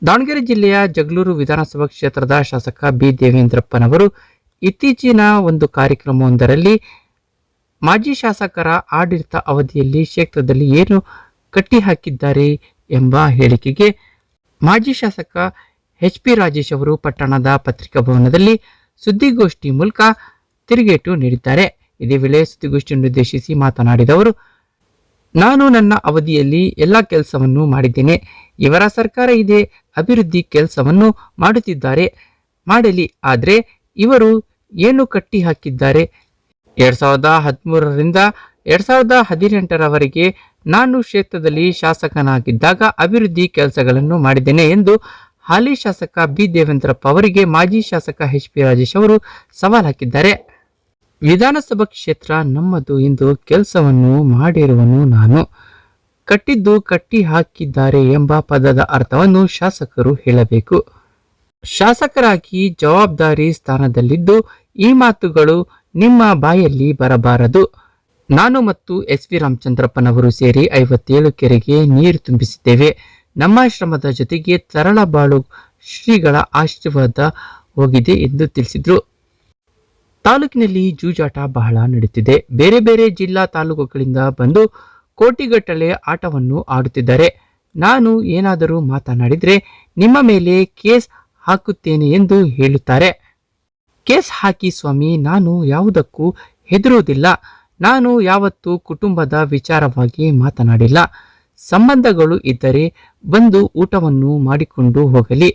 ದಾವಣಗೆರೆ ಜಿಲ್ಲೆಯ ಜಗಳೂರು ವಿಧಾನಸಭಾ ಕ್ಷೇತ್ರದ ಶಾಸಕ ಬಿ ದೇವೇಂದ್ರಪ್ಪನವರು ಇತ್ತೀಚಿನ ಒಂದು ಕಾರ್ಯಕ್ರಮವೊಂದರಲ್ಲಿ ಮಾಜಿ ಶಾಸಕರ ಆಡಳಿತ ಅವಧಿಯಲ್ಲಿ ಕ್ಷೇತ್ರದಲ್ಲಿ ಏನು ಕಟ್ಟಿಹಾಕಿದ್ದಾರೆ ಎಂಬ ಹೇಳಿಕೆಗೆ ಮಾಜಿ ಶಾಸಕ ಎಚ್.ಪಿ. ರಾಜೇಶ್ ಅವರು ಪಟ್ಟಣದ ಪತ್ರಿಕಾ ಭವನದಲ್ಲಿ ಸುದ್ದಿಗೋಷ್ಠಿ ಮೂಲಕ ತಿರುಗೇಟು ನೀಡಿದ್ದಾರೆ. ಇದೇ ವೇಳೆ ಸುದ್ದಿಗೋಷ್ಠಿಯನ್ನು ಉದ್ದೇಶಿಸಿ ಮಾತನಾಡಿದ ಅವರು, ನಾನು ನನ್ನ ಅವಧಿಯಲ್ಲಿ ಎಲ್ಲ ಕೆಲಸವನ್ನು ಮಾಡಿದ್ದೇನೆ. ಇವರ ಸರ್ಕಾರ ಇದೆ, ಅಭಿವೃದ್ಧಿ ಕೆಲಸವನ್ನು ಮಾಡುತ್ತಿದ್ದಾರೆ, ಮಾಡಲಿ. ಆದರೆ ಇವರು ಏನು ಕಟ್ಟಿ ಹಾಕಿದ್ದಾರೆ? 2013ರಿಂದ 2018ರವರೆಗೆ ನಾನು ಕ್ಷೇತ್ರದಲ್ಲಿ ಶಾಸಕನಾಗಿದ್ದಾಗ ಅಭಿವೃದ್ಧಿ ಕೆಲಸಗಳನ್ನು ಮಾಡಿದ್ದೇನೆ ಎಂದು ಹಾಲಿ ಶಾಸಕ ಬಿ ದೇವೇಂದ್ರಪ್ಪ ಅವರಿಗೆ ಮಾಜಿ ಶಾಸಕ ಎಚ್.ಪಿ. ರಾಜೇಶ್ ಅವರು ಸವಾಲ್ ಹಾಕಿದ್ದಾರೆ. ವಿಧಾನಸಭಾ ಕ್ಷೇತ್ರ ನಮ್ಮದು ಎಂದು ಕೆಲಸವನ್ನು ಮಾಡಿರುವನು ನಾನು. ಕಟ್ಟಿದ್ದು ಕಟ್ಟಿ ಹಾಕಿದ್ದಾರೆ ಎಂಬ ಪದದ ಅರ್ಥವನ್ನು ಶಾಸಕರು ಹೇಳಬೇಕು. ಶಾಸಕರಾಗಿ ಜವಾಬ್ದಾರಿ ಸ್ಥಾನದಲ್ಲಿದ್ದು ಈ ಮಾತುಗಳು ನಿಮ್ಮ ಬಾಯಲ್ಲಿ ಬರಬಾರದು. ನಾನು ಮತ್ತು ಎಸ್.ವಿ. ರಾಮಚಂದ್ರಪ್ಪನವರು ಸೇರಿ 57 ಕೆರೆಗೆ ನೀರು ತುಂಬಿಸಿದ್ದೇವೆ. ನಮ್ಮ ಶ್ರಮದ ಜೊತೆಗೆ ತರಳಬಾಳು ಶ್ರೀಗಳ ಆಶೀರ್ವಾದ ಹೋಗಿದೆ ಎಂದು ತಿಳಿಸಿದರು. ತಾಲೂಕಿನಲ್ಲಿ ಜೂಜಾಟ ಬಹಳ ನಡೆಯುತ್ತಿದೆ. ಬೇರೆ ಬೇರೆ ಜಿಲ್ಲಾ ತಾಲೂಕುಗಳಿಂದ ಬಂದು ಕೋಟಿಗಟ್ಟಲೆ ಆಟವನ್ನು ಆಡುತ್ತಿದ್ದಾರೆ. ನಾನು ಏನಾದರೂ ಮಾತನಾಡಿದರೆ ನಿಮ್ಮ ಮೇಲೆ ಕೇಸ್ ಹಾಕುತ್ತೇನೆ ಎಂದು ಹೇಳುತ್ತಾರೆ. ಕೇಸ್ ಹಾಕಿ ಸ್ವಾಮಿ, ನಾನು ಯಾವುದಕ್ಕೂ ಹೆದರುವುದಿಲ್ಲ. ನಾನು ಯಾವತ್ತೂ ಕುಟುಂಬದ ವಿಚಾರವಾಗಿ ಮಾತನಾಡಿಲ್ಲ. ಸಂಬಂಧಗಳು ಇದ್ದರೆ ಬಂದು ಊಟವನ್ನು ಮಾಡಿಕೊಂಡು ಹೋಗಲಿ.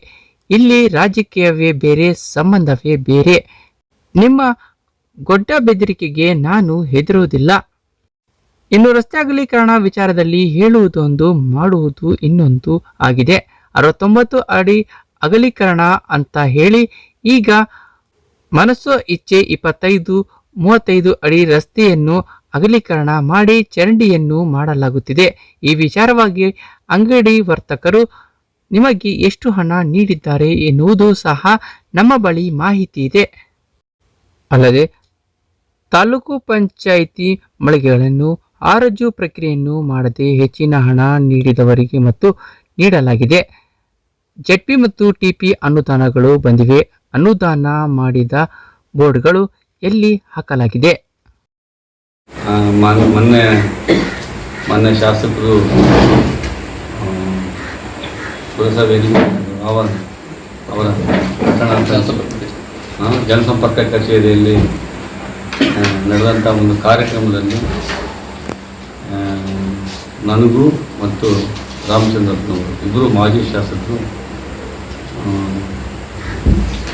ಇಲ್ಲಿ ರಾಜಕೀಯವೇ ಬೇರೆ, ಸಂಬಂಧವೇ ಬೇರೆ. ನಿಮ್ಮ ಗೊಡ್ಡ ಬೆದರಿಕೆಗೆ ನಾನು ಹೆದರುವುದಿಲ್ಲ. ಇನ್ನು ರಸ್ತೆ ಅಗಲೀಕರಣ ವಿಚಾರದಲ್ಲಿ ಹೇಳುವುದೊಂದು ಮಾಡುವುದು ಇನ್ನೊಂದು ಆಗಿದೆ. 69 ಅಡಿ ಅಗಲೀಕರಣ ಅಂತ ಹೇಳಿ ಈಗ ಮನಸ್ಸೋ ಇಚ್ಛೆ 25-35 ಅಡಿ ರಸ್ತೆಯನ್ನು ಅಗಲೀಕರಣ ಮಾಡಿ ಚರಂಡಿಯನ್ನು ಮಾಡಲಾಗುತ್ತಿದೆ. ಈ ವಿಚಾರವಾಗಿ ಅಂಗಡಿ ವರ್ತಕರು ನಿಮಗೆ ಎಷ್ಟು ಹಣ ನೀಡಿದ್ದಾರೆ ಎನ್ನುವುದು ಸಹ ನಮ್ಮ ಬಳಿ ಮಾಹಿತಿ ಇದೆ. ಅಲ್ಲದೆ ತಾಲೂಕು ಪಂಚಾಯಿತಿ ಮಳಿಗೆಗಳನ್ನು ಹರಾಜು ಪ್ರಕ್ರಿಯೆಯನ್ನು ಮಾಡದೆ ಹೆಚ್ಚಿನ ಹಣ ನೀಡಿದವರಿಗೆ ಮತ್ತು ನೀಡಲಾಗಿದೆ. ಜೆಡ್ಪಿ ಮತ್ತು ಟಿಪಿ ಅನುದಾನಗಳು ಬಂದಿವೆ. ಅನುದಾನ ಮಾಡಿದ ಬೋರ್ಡ್ಗಳು ಎಲ್ಲಿ ಹಾಕಲಾಗಿದೆ? ಮೊನ್ನೆ ಶಾಸಕರು ಪುರಸಭೆಯಲ್ಲಿ ಅವರ ಜನಸಂಪರ್ಕ ಕಚೇರಿಯಲ್ಲಿ ನಡೆದಂಥ ಒಂದು ಕಾರ್ಯಕ್ರಮದಲ್ಲಿ ನನಗೂ ಮತ್ತು ರಾಮಚಂದ್ರಪ್ಪನವರು ಇಬ್ಬರು ಮಾಜಿ ಶಾಸಕರು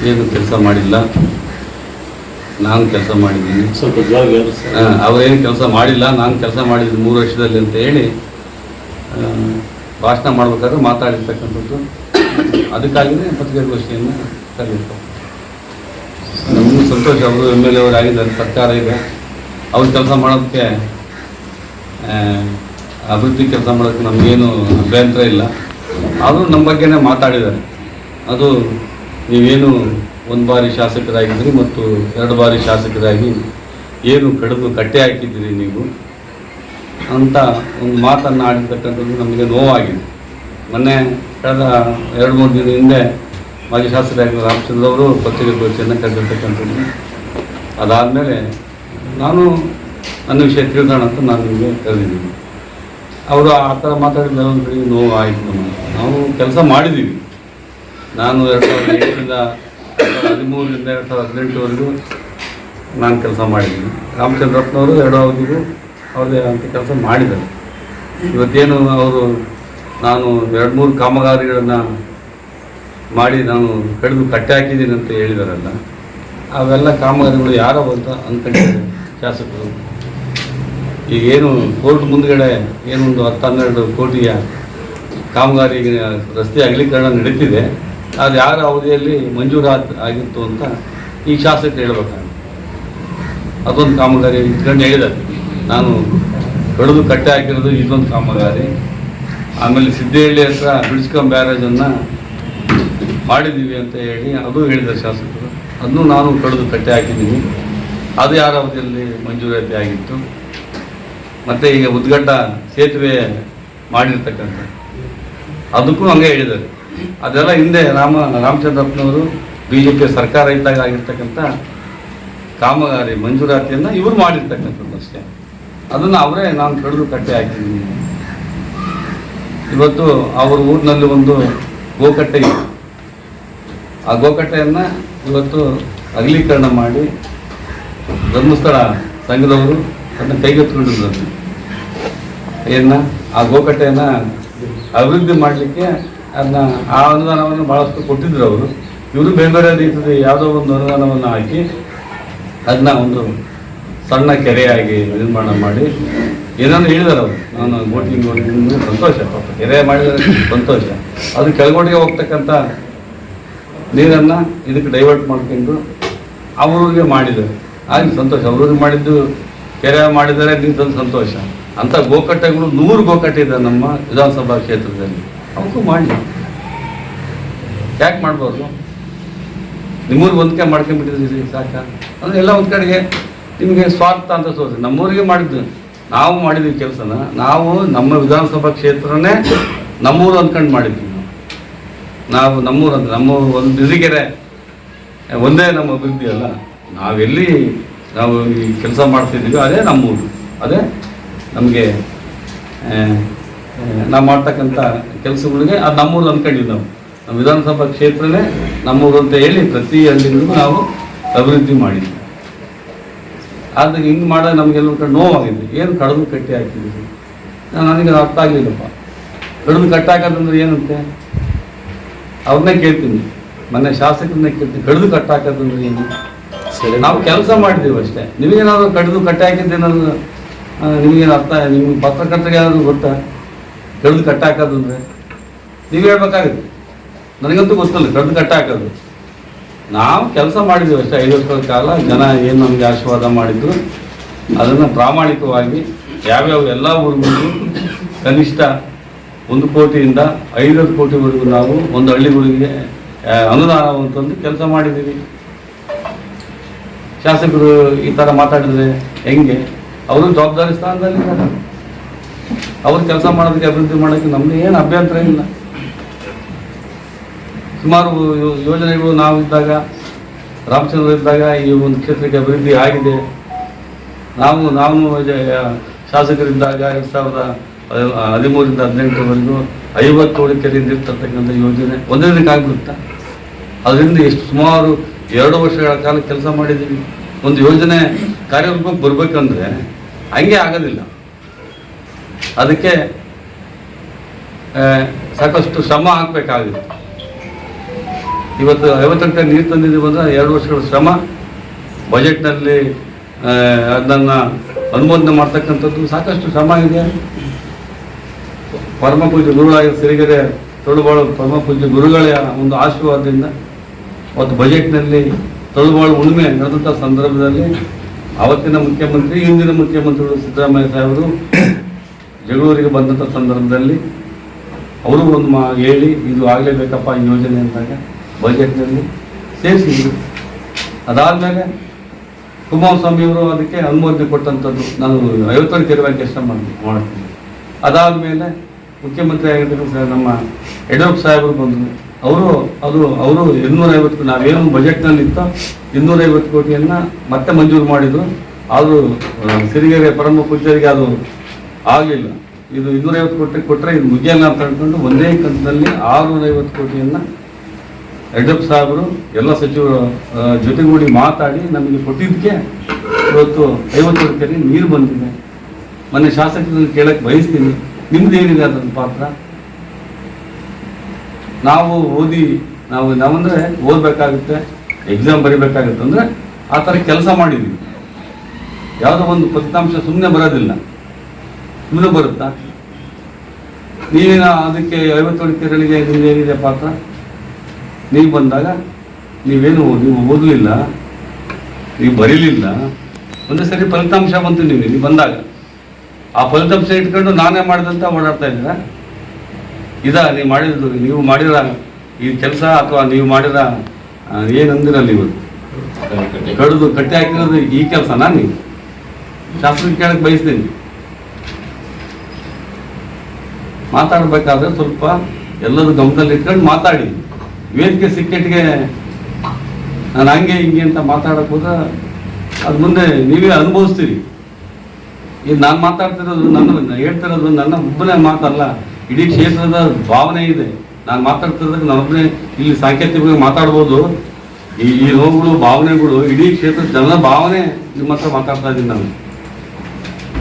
ಏನು ಕೆಲಸ ಮಾಡಿಲ್ಲ, ನಾನು ಕೆಲಸ ಮಾಡಿದ್ದೀನಿ, ಸ್ವಲ್ಪ ಅವರೇನು ಕೆಲಸ ಮಾಡಿಲ್ಲ, ನಾನು ಕೆಲಸ ಮಾಡಿದ್ದೀನಿ 3 ವರ್ಷದಲ್ಲಿ ಅಂತ ಹೇಳಿ ಭಾಷಣ ಮಾಡ್ಬೇಕಾದ್ರೆ ಮಾತಾಡಿರ್ತಕ್ಕಂಥದ್ದು. ಅದಕ್ಕಾಗಿಯೇ ಪತ್ರಿಕಾಗೋಷ್ಠಿಯನ್ನು ಕರೆದಿರ್ತಾರೆ. ನಮಗೂ ಸಂತೋಷ, ಅವರು MLA ಅವರಾಗಿದ್ದಾರೆ, ಸರ್ಕಾರ ಇದೆ, ಅವ್ರು ಕೆಲಸ ಮಾಡೋದಕ್ಕೆ ಅಭಿವೃದ್ಧಿ ಕೆಲಸ ಮಾಡೋಕ್ಕೆ ನಮಗೇನು ಅಭ್ಯಂತರ ಇಲ್ಲ. ಆದರೂ ನಮ್ಮ ಬಗ್ಗೆನೇ ಮಾತಾಡಿದ್ದಾರೆ. ಅದು ನೀವೇನು 1 ಬಾರಿ ಶಾಸಕರಾಗಿದ್ರಿ ಮತ್ತು 2 ಬಾರಿ ಶಾಸಕರಾಗಿ ಏನು ಕಡಿದು ಕಟ್ಟೆ ಹಾಕಿದ್ದೀರಿ ನೀವು ಅಂತ ಒಂದು ಮಾತನ್ನು ಆಡಿರ್ತಕ್ಕಂಥದ್ದು ನಮಗೆ ನೋವಾಗಿದೆ. ಮೊನ್ನೆ ಕಳೆದ 2-3 ದಿನದ ಹಿಂದೆ ಮಾಜಿ ಶಾಸಕರಾಗಿದ್ದ ರಾಮಚಂದ್ರ ಅವರು ಪತ್ರಿಕಾಗೋಷ್ಠಿಯನ್ನು ಕರೆದಿರ್ತಕ್ಕಂಥದ್ದು. ಅದಾದಮೇಲೆ ನಾನು ನನ್ನ ವಿಷಯ ತಿಳಿದೋಣ ಅಂತ ನಾನು ನಿಮಗೆ ಕರೆದಿದ್ದೀನಿ. ಅವರು ಆ ಥರ ಮಾತಾಡಿದ ಒಂದು ಕಡೆ ನೋವು ಆಯಿತು. ನಾವು ಕೆಲಸ ಮಾಡಿದ್ದೀವಿ. ನಾನು 2007ರಿಂದ 2013ರಿಂದ 2018ವರೆಗೂ ನಾನು ಕೆಲಸ ಮಾಡಿದ್ದೀನಿ. ರಾಮಚಂದ್ರಪ್ಪನವರು 2 ಅವಧಿಗೂ ಅವ್ರದ್ದೇ ಅಂತ ಕೆಲಸ ಮಾಡಿದ್ದಾರೆ. ಇವತ್ತೇನು ಅವರು ನಾನು 2-3 ಕಾಮಗಾರಿಗಳನ್ನು ಮಾಡಿ ನಾನು ಕಡಿದು ಕಟ್ಟೆ ಹಾಕಿದ್ದೀನಿ ಅಂತ ಹೇಳಿದಾರಲ್ಲ, ಅವೆಲ್ಲ ಕಾಮಗಾರಿಗಳು ಯಾರೋ ಅಂತ ಅಂದ್ಕೊಂಡಿದ್ದಾರೆ ಶಾಸಕರು. ಈಗೇನು ಕೋರ್ಟ್ ಮುಂದ್ಗಡೆ ಏನೊಂದು 10-12 ಕೋಟಿಯ ಕಾಮಗಾರಿ ರಸ್ತೆ ಅಗಲೀಕರಣ ನಡೀತಿದೆ, ಅದು ಯಾರ ಅವಧಿಯಲ್ಲಿ ಮಂಜೂರಾತ್ ಆಗಿತ್ತು ಅಂತ ಈ ಶಾಸಕರು ಹೇಳ್ಬೇಕಾಗುತ್ತೆ. ಅದೊಂದು ಕಾಮಗಾರಿ ಇಟ್ಕೊಂಡು ಹೇಳಿದ್ದಾರೆ. ನಾನು ಕಡಿದು ಕಟ್ಟೆ ಹಾಕಿರೋದು ಇದೊಂದು ಕಾಮಗಾರಿ. ಆಮೇಲೆ ಸಿದ್ದೇಹಳ್ಳಿ ಹತ್ರ ಬಿಡ್ಸ್ಕಂ ಬ್ಯಾರೇಜನ್ನು ಮಾಡಿದ್ದೀವಿ ಅಂತ ಹೇಳಿ ಅದು ಹೇಳಿದ್ದಾರೆ ಶಾಸಕರು. ಅದನ್ನು ನಾನು ಕಡಿದು ಕಟ್ಟೆ ಹಾಕಿದ್ದೀನಿ, ಅದು ಯಾರ ಅವಧಿಯಲ್ಲಿ ಮಂಜೂರಾತಿ ಆಗಿತ್ತು. ಮತ್ತು ಈಗ ಉದ್ಗಡ್ಡ ಸೇತುವೆ ಮಾಡಿರ್ತಕ್ಕಂಥ ಅದಕ್ಕೂ ಹಂಗೆ ಹೇಳಿದ್ದಾರೆ. ಅದೆಲ್ಲ ಹಿಂದೆ ರಾಮಚಂದ್ರಪ್ಪನವರು BJP ಸರ್ಕಾರ ಇದ್ದಾಗ ಆಗಿರ್ತಕ್ಕಂಥ ಕಾಮಗಾರಿ ಮಂಜೂರಾತಿಯನ್ನು ಇವರು ಮಾಡಿರ್ತಕ್ಕಂಥದ್ದು ಅಷ್ಟೇ. ಅದನ್ನು ಅವರೇ ನಾನು ಕಡಿದು ಕಟ್ಟೆ ಹಾಕಿದ್ದೀನಿ. ಇವತ್ತು ಅವ್ರ ಊರಿನಲ್ಲಿ ಒಂದು ಗೋಕಟ್ಟೆ ಇದೆ. ಆ ಗೋಕಟ್ಟೆಯನ್ನು ಇವತ್ತು ಅಗಲೀಕರಣ ಮಾಡಿ ಧರ್ಮಸ್ಥಳ ಸಂಘದವರು ಅದನ್ನು ಕೈಗೆತ್ತಿಕೊಂಡಿದ್ರು. ಆ ಗೋಕಟ್ಟೆಯನ್ನು ಅಭಿವೃದ್ಧಿ ಮಾಡಲಿಕ್ಕೆ ಅದನ್ನ ಆ ಅನುದಾನವನ್ನು ಭಾಳಷ್ಟು ಕೊಟ್ಟಿದ್ರು ಅವರು. ಇವರು ಬೇರೆ ಬೇರೆ ರೀತಿಯ ಯಾವುದೋ ಒಂದು ಅನುದಾನವನ್ನು ಹಾಕಿ ಅದನ್ನ ಒಂದು ಸಣ್ಣ ಕೆರೆಯಾಗಿ ನಿರ್ಮಾಣ ಮಾಡಿ ಏನಾದ್ರು ಹೇಳಿದಾರೆ ಅವರು. ನಾನು ಬೋಟಿಂಗ್ ಸಂತೋಷ, ಪಾಪ ಕೆರೆ ಮಾಡಿದರೆ ಸಂತೋಷ. ಅದು ಕೆಳಗೋಡಿಗೆ ಹೋಗ್ತಕ್ಕಂಥ ನೀರನ್ನು ಇದಕ್ಕೆ ಡೈವರ್ಟ್ ಮಾಡ್ಕೊಂಡು ಅವ್ರಿಗೆ ಮಾಡಿದ್ದಾರೆ, ಆಗಲಿ ಸಂತೋಷ. ಅವ್ರಿಗೆ ಮಾಡಿದ್ದು ಕೆರೆ ಮಾಡಿದರೆ ನೀರು ಸಂತೋಷ. ಅಂಥ ಗೋಕಟ್ಟೆಗಳು 100 ಗೋಕಟ್ಟೆ ಇದೆ ನಮ್ಮ ವಿಧಾನಸಭಾ ಕ್ಷೇತ್ರದಲ್ಲಿ. ಅವಕ್ಕೂ ಮಾಡಿ, ಯಾಕೆ ಮಾಡ್ಬೋದು? ನಿಮ್ಮೂರಿಗೆ ಒಂದ್ಕೆ ಮಾಡ್ಕೊಂಡ್ಬಿಟ್ಟಿದ್ರಿ ಸಾಕ ಅಂದರೆ ಎಲ್ಲ ಒಂದು ಕಡೆಗೆ ನಿಮಗೆ ಸ್ವಾರ್ಥ ಅಂತ ತೋರಿಸಿ. ನಮ್ಮೂರಿಗೆ ಮಾಡಿದ್ದು, ನಾವು ಮಾಡಿದ್ವಿ ಕೆಲಸನ. ನಾವು ನಮ್ಮ ವಿಧಾನಸಭಾ ಕ್ಷೇತ್ರನೇ ನಮ್ಮೂರು ಅಂದ್ಕೊಂಡು ಮಾಡಿದ್ವಿ. ನಾವು ನಮ್ಮೂರು ಅಂತ ನಮ್ಮ ಒಂದು ಬಿಸಿಗೆರೆ ಒಂದೇ ನಮ್ಮ ಅಭಿವೃದ್ಧಿ ಅಲ್ಲ. ನಾವೆಲ್ಲಿ ನಾವು ಈ ಕೆಲಸ ಮಾಡ್ತಿದ್ದೀವಿ ಅದೇ ನಮ್ಮೂರು, ಅದೇ ನಮಗೆ ನಾವು ಮಾಡ್ತಕ್ಕಂಥ ಕೆಲಸಗಳಿಗೆ ಅದು ನಮ್ಮೂರು ಅಂದ್ಕೊಂಡಿವಿ. ನಾವು ನಮ್ಮ ವಿಧಾನಸಭಾ ಕ್ಷೇತ್ರನೇ ನಮ್ಮೂರು ಅಂತ ಹೇಳಿ ಪ್ರತಿ ಹಳ್ಳಿಗಳಿಗೂ ನಾವು ಅಭಿವೃದ್ಧಿ ಮಾಡಿದ್ವಿ. ಆದರೆ ಹಿಂಗೆ ಮಾಡೋದು ನಮಗೆಲ್ಲ ಕಡೆ ನೋವಾಗಿದೆ. ಏನು ಕಡಿದು ಕಟ್ಟಿ ಹಾಕಿದ್ದೀವಿ? ನನಗೆ ಅರ್ಥ ಆಗಲಿಲ್ಲಪ್ಪ. ಕಡಿದು ಕಟ್ಟಿ ಹಾಕೋದಂದ್ರೆ ಏನಂತೆ ಅವ್ರನ್ನೇ ಕೇಳ್ತೀನಿ, ಮೊನ್ನೆ ಶಾಸಕರನ್ನೇ ಕೇಳ್ತೀನಿ. ಕಡಿದು ಕಟ್ಟಿ ಹಾಕೋದಂದ್ರೆ ಏನು? ನಾವು ಕೆಲಸ ಮಾಡಿದ್ದೀವಿ ಅಷ್ಟೇ. ನಿಮಗೇನಾದ್ರು ಕಡಿದು ಕಟ್ಟಿ ಹಾಕಿದ್ದೇನಾದ್ರು ನಿಮಗೇನು ಅರ್ಥ? ನಿಮ್ಗೆ ಪತ್ರಕರ್ತರಿಗೆ ಏನಾದರೂ ಗೊತ್ತಾ ಕಡಿದು ಕಟ್ಟಿ ಹಾಕೋದಂದ್ರೆ? ನೀವು ಹೇಳ್ಬೇಕಾಗುತ್ತೆ. ನನಗಂತೂ ಗೊತ್ತಿಲ್ಲ ಕಡಿದು ಕಟ್ಟಿ ಹಾಕೋದು. ನಾವು ಕೆಲಸ ಮಾಡಿದ್ದೀವಿ ಅಷ್ಟೇ. 5 ವರ್ಷಗಳ ಕಾಲ ಜನ ಏನು ನಮಗೆ ಆಶೀರ್ವಾದ ಮಾಡಿದ್ರು ಅದನ್ನು ಪ್ರಾಮಾಣಿಕವಾಗಿ ಯಾವ್ಯಾವ ಎಲ್ಲ ಊರುಗಳಿಗೂ ಕನಿಷ್ಠ 1 ಕೋಟಿಯಿಂದ 5 ಕೋಟಿವರೆಗೂ ನಾವು ಒಂದು ಹಳ್ಳಿಗಳಿಗೆ ಅನುದಾನವಂತಂದು ಕೆಲಸ ಮಾಡಿದ್ದೀವಿ. ಶಾಸಕರು ಈ ಥರ ಮಾತಾಡಿದ್ರೆ ಹೆಂಗೆ? ಅವರು ಜವಾಬ್ದಾರಿ ಸ್ಥಾನದಲ್ಲಿದ್ದಾರೆ. ಅವ್ರು ಕೆಲಸ ಮಾಡೋದಕ್ಕೆ ಅಭಿವೃದ್ಧಿ ಮಾಡೋಕ್ಕೆ ನಮ್ಮದು ಏನು ಅಭ್ಯಂತರ ಇಲ್ಲ. ಸುಮಾರು ಯೋಜನೆಗಳು ನಾವಿದ್ದಾಗ, ರಾಮಚಂದ್ರ ಇದ್ದಾಗ ಈ ಒಂದು ಕ್ಷೇತ್ರಕ್ಕೆ ಅಭಿವೃದ್ಧಿ ಆಗಿದೆ. ನಾವು ಶಾಸಕರಿದ್ದಾಗ 2013ರಿಂದ 2018ರವರೆಗೂ 50 ಕೋಟಿ ಕೆರೆಯಿಂದ ಇರ್ತಕ್ಕಂಥ ಯೋಜನೆ ಒಂದೇ ದಿನಕ್ಕೆ ಆಗ್ಬಿಡುತ್ತಾ? ಅದರಿಂದ ಎಷ್ಟು ಸುಮಾರು 2 ವರ್ಷಗಳ ಕಾಲ ಕೆಲಸ ಮಾಡಿದ್ದೀವಿ. ಒಂದು ಯೋಜನೆ ಕಾರ್ಯರೂಪಕ್ಕೆ ಬರಬೇಕಂದ್ರೆ ಹಂಗೆ ಆಗೋದಿಲ್ಲ. ಅದಕ್ಕೆ ಸಾಕಷ್ಟು ಶ್ರಮ ಹಾಕಬೇಕಾಗುತ್ತೆ. ಇವತ್ತು 50 ನೀರು ತಂದಿದ್ದೀವಿ ಅಂದರೆ 2 ವರ್ಷಗಳ ಶ್ರಮ. ಬಜೆಟ್ನಲ್ಲಿ ಅದನ್ನು ಅನುಮೋದನೆ ಮಾಡ್ತಕ್ಕಂಥದ್ದು ಸಾಕಷ್ಟು ಶ್ರಮ ಇದೆ. ಪರಮ ಪೂಜ್ಯ ಗುರುಗಳಾಗಿ ಸಿರಿಗೆರೆ ತೊಳುಬಾಳು ಪರಮ ಪೂಜ್ಯ ಗುರುಗಳ ಒಂದು ಆಶೀರ್ವಾದದಿಂದ ಮತ್ತು ಬಜೆಟ್ನಲ್ಲಿ ತೊಳುಬಾಳು ಉಣ್ಮೆ ನಡೆದಂಥ ಸಂದರ್ಭದಲ್ಲಿ ಆವತ್ತಿನ ಮುಖ್ಯಮಂತ್ರಿ, ಹಿಂದಿನ ಮುಖ್ಯಮಂತ್ರಿಗಳು ಸಿದ್ದರಾಮಯ್ಯ ಸಾಹೇಬರು ಜಗಳೂರಿಗೆ ಬಂದಂಥ ಸಂದರ್ಭದಲ್ಲಿ ಅವರು ಒಂದು ಹೇಳಿ ಇದು ಆಗಲೇಬೇಕಪ್ಪ ಈ ಯೋಜನೆ ಅಂದಾಗ ಬಜೆಟ್ನಲ್ಲಿ ಸೇರಿಸಿದ್ರು. ಅದಾದಮೇಲೆ ಕುಮಾರಸ್ವಾಮಿಯವರು ಅದಕ್ಕೆ ಅನುಮೋದನೆ ಕೊಟ್ಟಂಥದ್ದು ನಾನು 50 ಕೆರೆವಾಗಿ ಕೆಲಸ ಮಾಡ್ತೀನಿ. ಅದಾದಮೇಲೆ ಮುಖ್ಯಮಂತ್ರಿ ಆಗಿರ್ತಕ್ಕಂಥ ನಮ್ಮ ಯಡಿಯೂರಪ್ಪ ಸಾಹೇಬರು ಬಂದರು. ಅವರು 250, ನಾವೇನು ಬಜೆಟ್ನಲ್ಲಿ ಇತ್ತೋ 250 ಕೋಟಿಯನ್ನು ಮತ್ತೆ ಮಂಜೂರು ಮಾಡಿದರು. ಆದರೂ ಸಿರಿಗೆರೆ ಪರಮ ಪೂಜ್ಯರಿಗೆ ಅದು ಆಗಲಿಲ್ಲ. ಇದು 250 ಕೋಟಿ ಕೊಟ್ಟರೆ ಇದು ಮುಗಿಯಲ್ಲ ಅಂತ ಹೇಳ್ಕೊಂಡು ಒಂದೇ ಕಂತದಲ್ಲಿ 650 ಕೋಟಿಯನ್ನು ಯಡಿಯೂರಪ್ಪ ಸಾಹೇಬರು ಎಲ್ಲ ಸಚಿವರ ಜೊತೆಗೂಡಿ ಮಾತಾಡಿ ನಮಗೆ ಕೊಟ್ಟಿದ್ದಕ್ಕೆ ಇವತ್ತು 50 ಕೆರೆ ನೀರು ಬಂದಿದೆ. ಮೊನ್ನೆ ಶಾಸಕರನ್ನು ಕೇಳಕ್ಕೆ ಬಯಸ್ತೀನಿ, ನಿಮ್ದು ಏನಿದೆ ಅದನ್ನು ಪಾತ್ರ? ನಾವು ನಾವಂದರೆ ಓದಬೇಕಾಗುತ್ತೆ, ಎಕ್ಸಾಮ್ ಬರೀಬೇಕಾಗುತ್ತೆ ಅಂದರೆ ಆ ಥರ ಕೆಲಸ ಮಾಡಿದ್ವಿ. ಯಾವುದೋ ಒಂದು ಫಲಿತಾಂಶ ಸುಮ್ಮನೆ ಬರೋದಿಲ್ಲ. ಸುಮ್ಮನೆ ಬರುತ್ತಾ? ನೀವಿನ ಅದಕ್ಕೆ 50 ಕೆರೆಗಳಿಗೆ ನಿಮ್ದೇನಿದೆ ಪಾತ್ರ? ನೀವು ಬಂದಾಗ ನೀವು ಓದಲಿಲ್ಲ, ನೀವು ಬರೀಲಿಲ್ಲ. ಒಂದೇ ಸರಿ ಫಲಿತಾಂಶ ಬಂತು, ನೀವು ಬಂದಾಗ ಆ ಫಲಿತಾಂಶ ಇಟ್ಕೊಂಡು ನಾನೇ ಮಾಡಿದಂತ ಓಡಾಡ್ತಾ ಇದ್ದೀರಾ? ನೀವು ಮಾಡಿರೋ ಈ ಕೆಲಸ ಅಥವಾ ನೀವು ಮಾಡಿರೋ ಏನಂದಿರಲ್ಲ, ನೀವು ಕಡಿದು ಕಟ್ಟಿ ಹಾಕಿರೋದು ಈ ಕೆಲಸನಾ? ನೀವು ಶಾಸ್ತ್ರ ಕೇಳಕ್ಕೆ ಬಯಸ್ತೀನಿ. ಮಾತಾಡಬೇಕಾದ್ರೆ ಸ್ವಲ್ಪ ಎಲ್ಲರೂ ಗಮನದಲ್ಲಿ ಇಟ್ಕೊಂಡು ಮಾತಾಡಿ. ವೇದಿಕೆ ಸಿಕ್ಕೆಟ್ಗೆ ನಾನು ಹಂಗೆ ಹಿಂಗೆ ಅಂತ ಮಾತಾಡೋಕೆ ಹೋದ್ರೆ ಅದು ಮುಂದೆ ನೀವೇ ಅನುಭವಿಸ್ತೀರಿ. ಈಗ ನಾನು ಮಾತಾಡ್ತಿರೋದು ಹೇಳ್ತಿರೋದು ನನ್ನ ಒಬ್ಬನೇ ಮಾತಲ್ಲ, ಇಡೀ ಕ್ಷೇತ್ರದ ಭಾವನೆ ಇದೆ. ನಾನು ಮಾತಾಡ್ತಿರೋದಕ್ಕೆ ನನ್ನೊಬ್ಬನೇ ಇಲ್ಲಿ ಸಾಂಕೇತಿಕವಾಗಿ ಮಾತಾಡ್ಬೋದು. ಈ ನೋವುಗಳು ಭಾವನೆಗಳು ಇಡೀ ಕ್ಷೇತ್ರದ ಜನರ ಭಾವನೆ ನಿಮ್ಮ ಹತ್ರ ಮಾತಾಡ್ತಾ ಇದ್ದೀನಿ ನಾನು.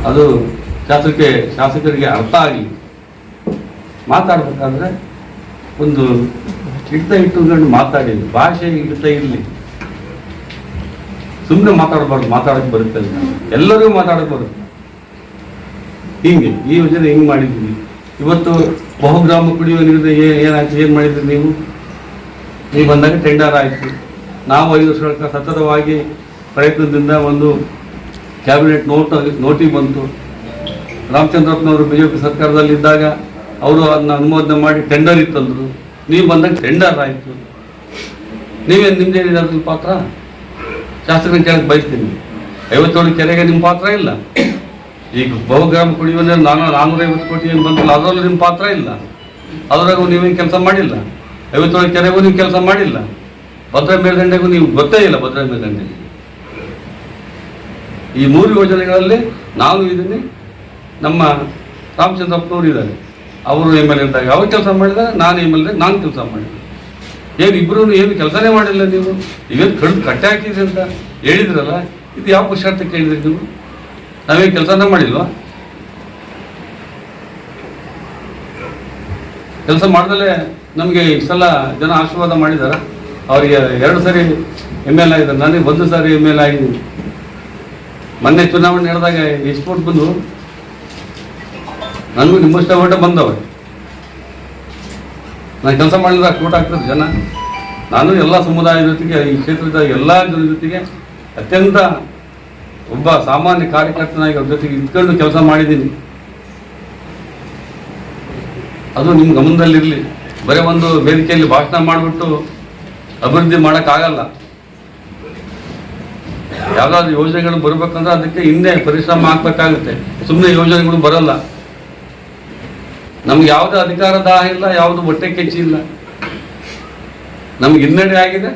ಅದು ಶಾಸಕರಿಗೆ ಅರ್ಥ ಆಗಲಿ. ಮಾತಾಡ್ಬೇಕಾದ್ರೆ ಒಂದು ಹಿಡಿತ ಇಟ್ಟುಕೊಂಡು ಮಾತಾಡಿ, ಭಾಷೆ ಹಿಡಿತ ಇರಲಿ. ಸುಮ್ಮನೆ ಮಾತಾಡಬಾರ್ದು, ಮಾತಾಡೋಕ್ಕೆ ಬರುತ್ತೆ, ಎಲ್ಲರಿಗೂ ಮಾತಾಡೋಕೆ ಬರುತ್ತೆ. ಹಿಂಗೆ ಈ ಯೋಜನೆ ಹಿಂಗೆ ಮಾಡಿದ್ದೀವಿ. ಇವತ್ತು ಬಹುಗ್ರಾಮ ಕುಡಿಯುವ ನೀರಿನ ಏನಾಯ್ತು, ಏನು ಮಾಡಿದ್ರಿ ನೀವು ಬಂದಾಗ ಟೆಂಡರ್ ಆಯಿತು. ನಾವು 5 ವರ್ಷಗಳ ಸತತವಾಗಿ ಪ್ರಯತ್ನದಿಂದ ಒಂದು ಕ್ಯಾಬಿನೆಟ್ ನೋಟಿಗೆ ಬಂತು. ರಾಮಚಂದ್ರಪ್ಪನವರು BJP ಸರ್ಕಾರದಲ್ಲಿದ್ದಾಗ ಅವರು ಅದನ್ನ ಅನುಮೋದನೆ ಮಾಡಿ ಟೆಂಡರ್ ಇತ್ತಂದ್ರು. ನೀವು ಬಂದಾಗ ಟೆಂಡರ್ ಆಯಿತು. ನಿಮ್ದೇನಿದೆ ಅದ್ರ ಪಾತ್ರ? ಶಾಸಕರ ಕೇಳಕ್ಕೆ ಬಯಸ್ತೀನಿ. 57 ಕೆರೆಗೆ ನಿಮ್ಮ ಪಾತ್ರ ಇಲ್ಲ. ಈಗ ಬಹುಗ್ರಾಮ ಕುಡಿಯುವ ನೀರು 450 ಕೋಟಿ ಏನು ಬಂತಲ್ಲ, ಅದರಲ್ಲೂ ನಿಮ್ಮ ಪಾತ್ರ ಇಲ್ಲ. ಅದರಾಗೂ ನೀವೇನು ಕೆಲಸ ಮಾಡಿಲ್ಲ. 57 ಕೆರೆಗೂ ನೀವು ಕೆಲಸ ಮಾಡಿಲ್ಲ. ಭದ್ರಾ ಮೇಲ್ದಂಡೆಗೂ ನೀವು ಗೊತ್ತೇ ಇಲ್ಲ. ಭದ್ರಾ ಮೇಲ್ದಂಡೆಗೆ ಈ 3 ಯೋಜನೆಗಳಲ್ಲಿ ನಾನು ಇದ್ದೀನಿ, ನಮ್ಮ ರಾಮಚಂದ್ರಪ್ಪನವರು ಇದ್ದಾರೆ. ಅವರು MLA ಇದ್ದಾಗ ಅವ್ರು ಕೆಲಸ ಮಾಡಿದ್ದಾರೆ, ನಾನು MLA ನಾನು ಕೆಲಸ ಮಾಡಿದ್ದೆ. ಏನು ಇಬ್ಬರೂ ಏನು ಕೆಲಸನೇ ಮಾಡಿಲ್ಲ. ನೀವು ಇವೇನು ಕಟ್ಟೆ ಹಾಕಿದ್ರಿ ಅಂತ ಹೇಳಿದ್ರಲ್ಲ, ಇದು ಯಾವ ಪುರುಷಾರ್ಥ ಕೇಳಿದ್ರಿ ನೀವು? ನಾವೇನು ಕೆಲಸನೇ ಮಾಡಿಲ್ವಾ? ಕೆಲಸ ಮಾಡ್ದಲೇ ನಮಗೆ ಇಷ್ಟೆಲ್ಲ ಜನ ಆಶೀರ್ವಾದ ಮಾಡಿದಾರ. ಅವರಿಗೆ 2 ಸರಿ MLA ಆಗಿದ್ದಾರೆ, ನನಗೆ 1 ಸಾರಿ MLA ಆಗಿದ್ದೀನಿ. ಮೊನ್ನೆ ಚುನಾವಣೆ ನಡೆದಾಗ ಎಷ್ಟು ಓಟ್ ಬಂದು? ನನಗೂ ನಿಮ್ಮಷ್ಟೇ ಓಟ ಬಂದವೆ. ನಾನು ಕೆಲಸ ಮಾಡಿದ್ರೆ ಅಷ್ಟು ಓಟ್ ಆಗ್ತದೆ ಜನ. ನಾನು ಎಲ್ಲ ಸಮುದಾಯದ ಜೊತೆಗೆ, ಈ ಕ್ಷೇತ್ರದ ಎಲ್ಲ ಜನರ ಜೊತೆಗೆ ಅತ್ಯಂತ ಒಬ್ಬ ಸಾಮಾನ್ಯ ಕಾರ್ಯಕರ್ತನಾಗಿ ಅವ್ರ ಜೊತೆಗೆ ಇದ್ಕೊಂಡು ಕೆಲಸ ಮಾಡಿದ್ದೀನಿ. ಅದು ನಿಮ್ಮ ಗಮನದಲ್ಲಿರಲಿ. ಬರೀ ಒಂದು ವೇದಿಕೆಯಲ್ಲಿ ಭಾಷಣ ಮಾಡಿಬಿಟ್ಟು ಅಭಿವೃದ್ಧಿ ಮಾಡೋಕ್ಕಾಗಲ್ಲ. ಯಾವುದಾದ್ರು ಯೋಜನೆಗಳು ಬರಬೇಕಂದ್ರೆ ಅದಕ್ಕೆ ಹಿಂದೆ ಪರಿಶ್ರಮ ಹಾಕ್ಬೇಕಾಗುತ್ತೆ. ಸುಮ್ಮನೆ ಯೋಜನೆಗಳು ಬರಲ್ಲ. ನಮ್ಗೆ ಯಾವುದೇ ಅಧಿಕಾರ ದಾಹ ಇಲ್ಲ, ಯಾವುದು ಹೊಟ್ಟೆ ಕೆಚ್ಚಿ ಇಲ್ಲ. ನಮ್ಗೆ ಹಿನ್ನಡೆ ಆಗಿದೆ,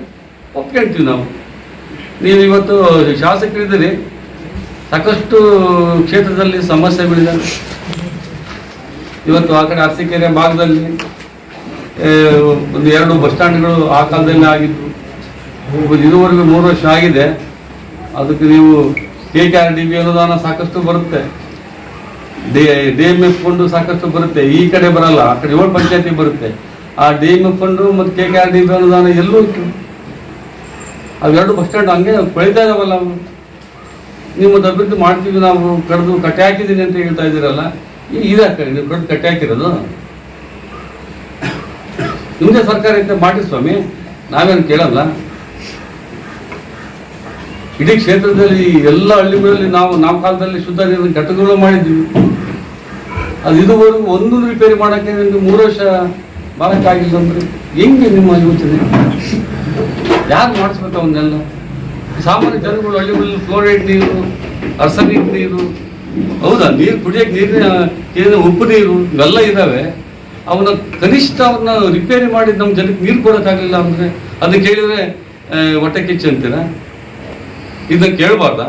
ಒಪ್ಕೊಂತೀವಿ ನಾವು. ನೀವು ಇವತ್ತು ಶಾಸಕರಿದ್ದೀರಿ, ಸಾಕಷ್ಟು ಕ್ಷೇತ್ರದಲ್ಲಿ ಸಮಸ್ಯೆಗಳಿದ್ದಾವೆ. ಇವತ್ತು ಆ ಕಡೆ ಅರಸೀಕೆರೆ ಭಾಗದಲ್ಲಿ ಒಂದು 2 ಬಸ್ ಸ್ಟ್ಯಾಂಡ್ಗಳು ಆ ಕಾಲದಲ್ಲಿ ಆಗಿದ್ದು. ಇದುವರೆಗೂ 3 ವರ್ಷ ಆಗಿದೆ. ಅದಕ್ಕೆ ನೀವು KKRDB ಅನುದಾನ ಸಾಕಷ್ಟು ಬರುತ್ತೆ, DMF ಫಂಡು ಸಾಕಷ್ಟು ಬರುತ್ತೆ. ಈ ಕಡೆ ಬರಲ್ಲ, ಆ ಕಡೆ 7 ಪಂಚಾಯತಿ ಬರುತ್ತೆ. ಆ DMF ಫಂಡು ಮತ್ತು KKRDB ಅನುದಾನ ಎಲ್ಲೂ ಇತ್ತು. ಅವೆರಡು ಬಸ್ ಸ್ಟ್ಯಾಂಡ್ ಹಂಗೆ ಬೆಳೀತಾ ಇದಾವಲ್ಲ. ಅವು ನೀವು ಒಂದು ಅಭಿವೃದ್ಧಿ ಮಾಡ್ತೀವಿ, ನಾವು ಕಡ್ದು ಕಟ್ಟೆ ಹಾಕಿದ್ದೀನಿ ಅಂತ ಹೇಳ್ತಾ ಇದ್ದೀರಲ್ಲ, ಇದಾಕ ನೀವು ಕಡ್ದು ಕಟ್ಟೆ ಹಾಕಿರೋದು? ನಿಮ್ಮದೇ ಸರ್ಕಾರ ಇದ್ದ ಮಾಡಿ ಸ್ವಾಮಿ, ನಾವೇನು ಕೇಳಲ್ಲ. ಇಡೀ ಕ್ಷೇತ್ರದಲ್ಲಿ ಎಲ್ಲ ಹಳ್ಳಿಗಳಲ್ಲಿ ನಮ್ಮ ಕಾಲದಲ್ಲಿ ಶುದ್ಧ ನೀರಿನ ಘಟಕಗಳು ಮಾಡಿದ್ವಿ. ಅದು ಇದುವರೆಗೂ ಒಂದು ರಿಪೇರಿ ಮಾಡೋಕ್ಕೆ ನಿಮಗೆ 3 ವರ್ಷ ಮಾಡೋಕ್ಕಾಗಿಲ್ಲ ಅಂದ್ರೆ ಹೆಂಗೆ ನಿಮ್ಮ ಯೋಚನೆ? ಯಾರು ಮಾಡಿಸ್ಬೇಕು ಅವನ್ನೆಲ್ಲ? ಸಾಮಾನ್ಯ ಜನಗಳು ಹಳ್ಳಿಗಳಲ್ಲಿ ಫ್ಲೋರೈಡ್ ನೀರು, ಅರ್ಸನಿಕ್ ನೀರು, ಹೌದಾ, ನೀರು ಕುಡಿಯೋಕ್ಕೆ ನೀರಿನ ಉಪ್ಪು ನೀರು ಇವೆಲ್ಲ ಇದ್ದಾವೆ. ಅವನ್ನ ಕನಿಷ್ಠ ಅವನ್ನ ರಿಪೇರಿ ಮಾಡಿ ನಮ್ಮ ಜನಕ್ಕೆ ನೀರು ಕೊಡೋಕ್ಕಾಗಲಿಲ್ಲ ಅಂದರೆ ಅದನ್ನ ಕೇಳಿದರೆ ಹೊಟ್ಟೆ ಕಿಚ್ಚು ಅಂತೀರಾ? ಇದನ್ನ ಕೇಳಬಾರ್ದ?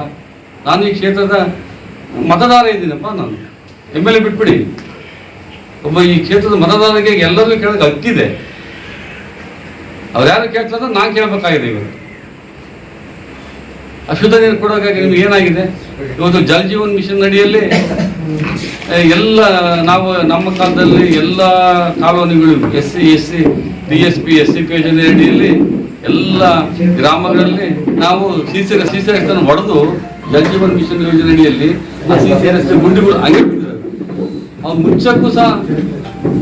ನಾನು ಈ ಕ್ಷೇತ್ರದ ಮತದಾರ ಇದ್ದೀನಪ್ಪ. ನಾನು MLA ಬಿಟ್ಬಿಡಿ. ಒಬ್ಬ ಈ ಕ್ಷೇತ್ರದ ಮತದಾರರಿಗೆ ಎಲ್ಲರಿಗೂ ಕೇಳೋಕೆ ಹಕ್ಕಿದೆ. ಅವ್ರು ಯಾರು ಕೇಳ್ತಾರೆ ನಾನು ಕೇಳಬೇಕಾಗಿದೆ. ಇವತ್ತು ಅಶುದ್ಧ ನೀರು ಕೊಡೋಕ್ಕಾಗಿ ನಿಮ್ಗೆ ಏನಾಗಿದೆ? ಇವತ್ತು ಜಲ್ ಜೀವನ್ ಮಿಷನ್ ಅಡಿಯಲ್ಲಿ ಎಲ್ಲ ನಾವು ನಮ್ಮ ಕಾಲದಲ್ಲಿ ಎಲ್ಲ ಕಾಲೋನಿಗಳು SC SC DSP SCP ಯೋಜನೆ ಅಡಿಯಲ್ಲಿ ಎಲ್ಲ ಗ್ರಾಮಗಳಲ್ಲಿ ನಾವು CC ರಸ್ತೆಯನ್ನು ಹೊಡೆದು ಜಲ್ ಜೀವನ್ ಮಿಷನ್ ಯೋಜನೆ ಅಡಿಯಲ್ಲಿ CC ರಸ್ತೆ ಗುಂಡಿಗಳು ಹಂಗೆ ಬಿಟ್ಟಿದ್ದಾರೆ. ಅವ್ರು ಮುಚ್ಚಕ್ಕೂ ಸಹ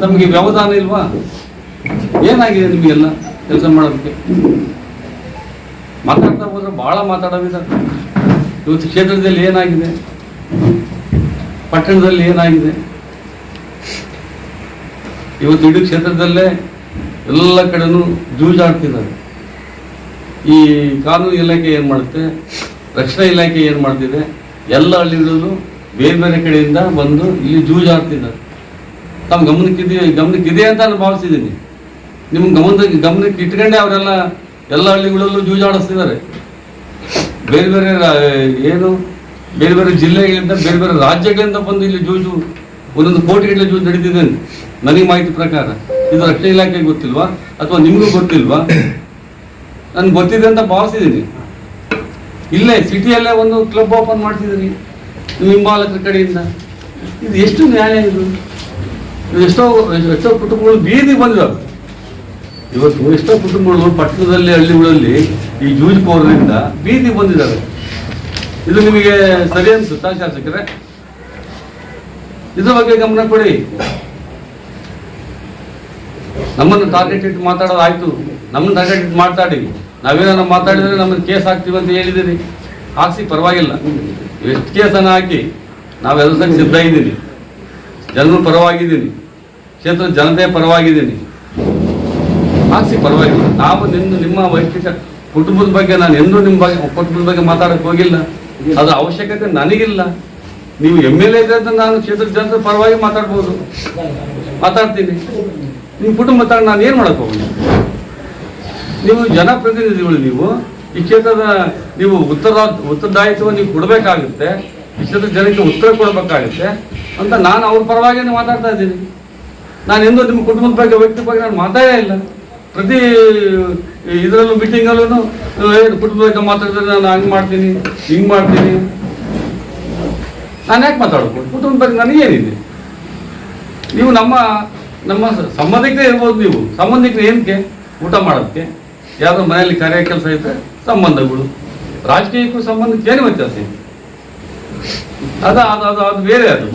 ನಮಗೆ ವ್ಯವಧಾನ ಇಲ್ವಾ? ಏನಾಗಿದೆ ನಿಮಗೆಲ್ಲ ಕೆಲಸ ಮಾಡೋದಕ್ಕೆ? ಮಾತಾಡ್ತಾ ಹೋದ್ರೆ ಭಾಳ ಮಾತಾಡೋದಿದೆ. ಇವತ್ತು ಕ್ಷೇತ್ರದಲ್ಲಿ ಏನಾಗಿದೆ, ಪಟ್ಟಣದಲ್ಲಿ ಏನಾಗಿದೆ, ಇವತ್ತು ಇಡೀ ಕ್ಷೇತ್ರದಲ್ಲೇ ಎಲ್ಲ ಕಡೆನೂ ಜೂಜಾಡ್ತಿದ್ದಾರೆ. ಈ ಕಾನೂನು ಇಲಾಖೆ ಏನು ಮಾಡುತ್ತೆ, ರಕ್ಷಣಾ ಇಲಾಖೆ ಏನು ಮಾಡ್ತಿದೆ, ಎಲ್ಲ ಹಳ್ಳಿಗಳಲ್ಲೂ ಬೇರೆ ಬೇರೆ ಕಡೆಯಿಂದ ಬಂದು ಇಲ್ಲಿ ಜೂಜಾಡ್ತಿದ್ದಾರೆ. ತಮ್ಮ ಗಮನಕ್ಕಿದೆ ಅಂತ ನಾನು ಭಾವಿಸಿದ್ದೀನಿ. ನಿಮ್ಮ ಗಮನಕ್ಕೆ ಇಟ್ಕೊಂಡೆ ಅವರೆಲ್ಲ ಎಲ್ಲ ಹಳ್ಳಿಗಳಲ್ಲೂ ಜೂಜಾಡಿಸ್ತಿದ್ದಾರೆ. ಬೇರೆ ಬೇರೆ ಬೇರೆ ಬೇರೆ ಜಿಲ್ಲೆಗಳಿಂದ ಬೇರೆ ಬೇರೆ ರಾಜ್ಯಗಳಿಂದ ಬಂದು ಇಲ್ಲಿ ಜೂಜು ಒಂದೊಂದು ಕೋಟಿಗಟ್ಟಲೆ ಜೂಜು ನಡೀತಿದೆ ನನಗೆ ಮಾಹಿತಿ ಪ್ರಕಾರ. ಇದು ರಕ್ಷಣಾ ಇಲಾಖೆಗೆ ಗೊತ್ತಿಲ್ವಾ ಅಥವಾ ನಿಮಗೂ ಗೊತ್ತಿಲ್ವಾ? ನನ್ಗೆ ಗೊತ್ತಿದೆ ಅಂತ ಭಾವಿಸಿದ್ದೀನಿ. ಇಲ್ಲೇ ಸಿಟಿಯಲ್ಲೇ ಒಂದು ಕ್ಲಬ್ ಓಪನ್ ಮಾಡ್ತಿದ್ದೀರಿ ನಿಮ್ಮ ಹಿಂಬಾಲಕರ ಕಡೆಯಿಂದ. ಇದು ಎಷ್ಟು ನ್ಯಾಯ? ಇದು ಎಷ್ಟೋ ಕುಟುಂಬಗಳು ಬೀದಿ ಬಂದಿದ್ದಾವೆ. ಇವತ್ತು ಎಷ್ಟೋ ಕುಟುಂಬಗಳು ಪಟ್ಟಣದಲ್ಲಿ ಹಳ್ಳಿಗಳಲ್ಲಿ ಈ ಜೂಜುಕೋರರಿಂದ ಬೀದಿ ಬಂದಿದ್ದಾವೆ. ಇದು ನಿಮಗೆ ಸರಿ ಅನ್ಸುತ್ತಾ ಶಾಸಕರೇ? ಇದ್ರ ಬಗ್ಗೆ ಗಮನ ಕೊಡಿ. ನಮ್ಮನ್ನು ಟಾರ್ಗೆಟ್ ಇಟ್ಟು ಮಾತಾಡೋದಾಯ್ತು, ನಮ್ಮನ್ನು ಟಾರ್ಗೆಟ್ ಇಟ್ಟು ಮಾತಾಡಿ. ನಾವೇನಾದ್ರು ಮಾತಾಡಿದ್ರೆ ನಮ್ಮನ್ನು ಕೇಸ್ ಹಾಕ್ತೀವಿ ಅಂತ ಹೇಳಿದ್ದೀರಿ. ಹಾಕ್ಸಿ, ಪರವಾಗಿಲ್ಲ. ಎಷ್ಟು ಕೇಸನ್ನು ಹಾಕಿ ನಾವು ಎದುರಿಸಕ್ಕೆ ಸಿದ್ಧ ಇದ್ದೀನಿ. ಜನರ ಪರವಾಗಿದ್ದೀನಿ, ಕ್ಷೇತ್ರದ ಜನತೆಯ ಪರವಾಗಿದ್ದೀನಿ. ಹಾಕ್ಸಿ, ಪರವಾಗಿಲ್ಲ. ನಾವು ನಿಮ್ಮ ವೈಯಕ್ತಿಕ ಕುಟುಂಬದ ಬಗ್ಗೆ ನಾನು ಎಂದೂ ನಿಮ್ಮ ಕುಟುಂಬದ ಬಗ್ಗೆ ಮಾತಾಡಕ್ಕೆ ಹೋಗಿಲ್ಲ. ಅದರ ಅವಶ್ಯಕತೆ ನನಗಿಲ್ಲ. ನೀವು MLA ಇದ್ರೆ ನಾನು ಕ್ಷೇತ್ರದ ಜನರ ಪರವಾಗಿ ಮಾತಾಡ್ತೀನಿ. ನಿಮ್ಮ ಕುಟುಂಬ ತಗೊಂಡು ನಾನು ಏನು ಮಾಡಕ್ಕೆ ಹೋಗಿಲ್ಲ. ನೀವು ಜನಪ್ರತಿನಿಧಿಗಳು, ನೀವು ಈ ಕ್ಷೇತ್ರದ ನೀವು ಉತ್ತರದಾಯಿತ್ವ ನೀವು ಕೊಡಬೇಕಾಗುತ್ತೆ. ಈ ಕ್ಷೇತ್ರದ ಜನಕ್ಕೆ ಉತ್ತರ ಕೊಡಬೇಕಾಗುತ್ತೆ ಅಂತ ನಾನು ಅವ್ರ ಪರವಾಗಿ ಮಾತಾಡ್ತಾ ಇದ್ದೀನಿ. ನಾನು ಎಂದೂ ನಿಮ್ಮ ಕುಟುಂಬದ ಬಗ್ಗೆ ವ್ಯಕ್ತಿ ಬಗ್ಗೆ ನಾನು ಮಾತಾಡೇ ಇಲ್ಲ. ಪ್ರತಿ ಇದರಲ್ಲೂ ಮೀಟಿಂಗಲ್ಲೂ ಏನು ಕುಟುಂಬದ ಬಗ್ಗೆ ಮಾತಾಡಿದ್ರೆ ನಾನು ಹಂಗೆ ಮಾಡ್ತೀನಿ ಹಿಂಗೆ ಮಾಡ್ತೀನಿ. ನಾನು ಯಾಕೆ ಮಾತಾಡಬೇಕು? ಕುಟುಂಬದ ಬಗ್ಗೆ ನನಗೇನಿದೆ? ನೀವು ನಮ್ಮ ಸಂಬಂಧಿಕರೇ ಇರ್ಬೋದು. ನೀವು ಸಂಬಂಧಿಕರು ಏನಕ್ಕೆ? ಊಟ ಮಾಡೋದಕ್ಕೆ, ಯಾವುದೋ ಮನೆಯಲ್ಲಿ ಕಾರ್ಯ ಕೆಲಸ ಇದ್ದರೆ ಸಂಬಂಧಗಳು. ರಾಜಕೀಯಕ್ಕೂ ಸಂಬಂಧಕ್ಕೆ ಏನು ವ್ಯತ್ಯಾಸ ಇದೆ? ಅದು ಬೇರೆ. ಅದು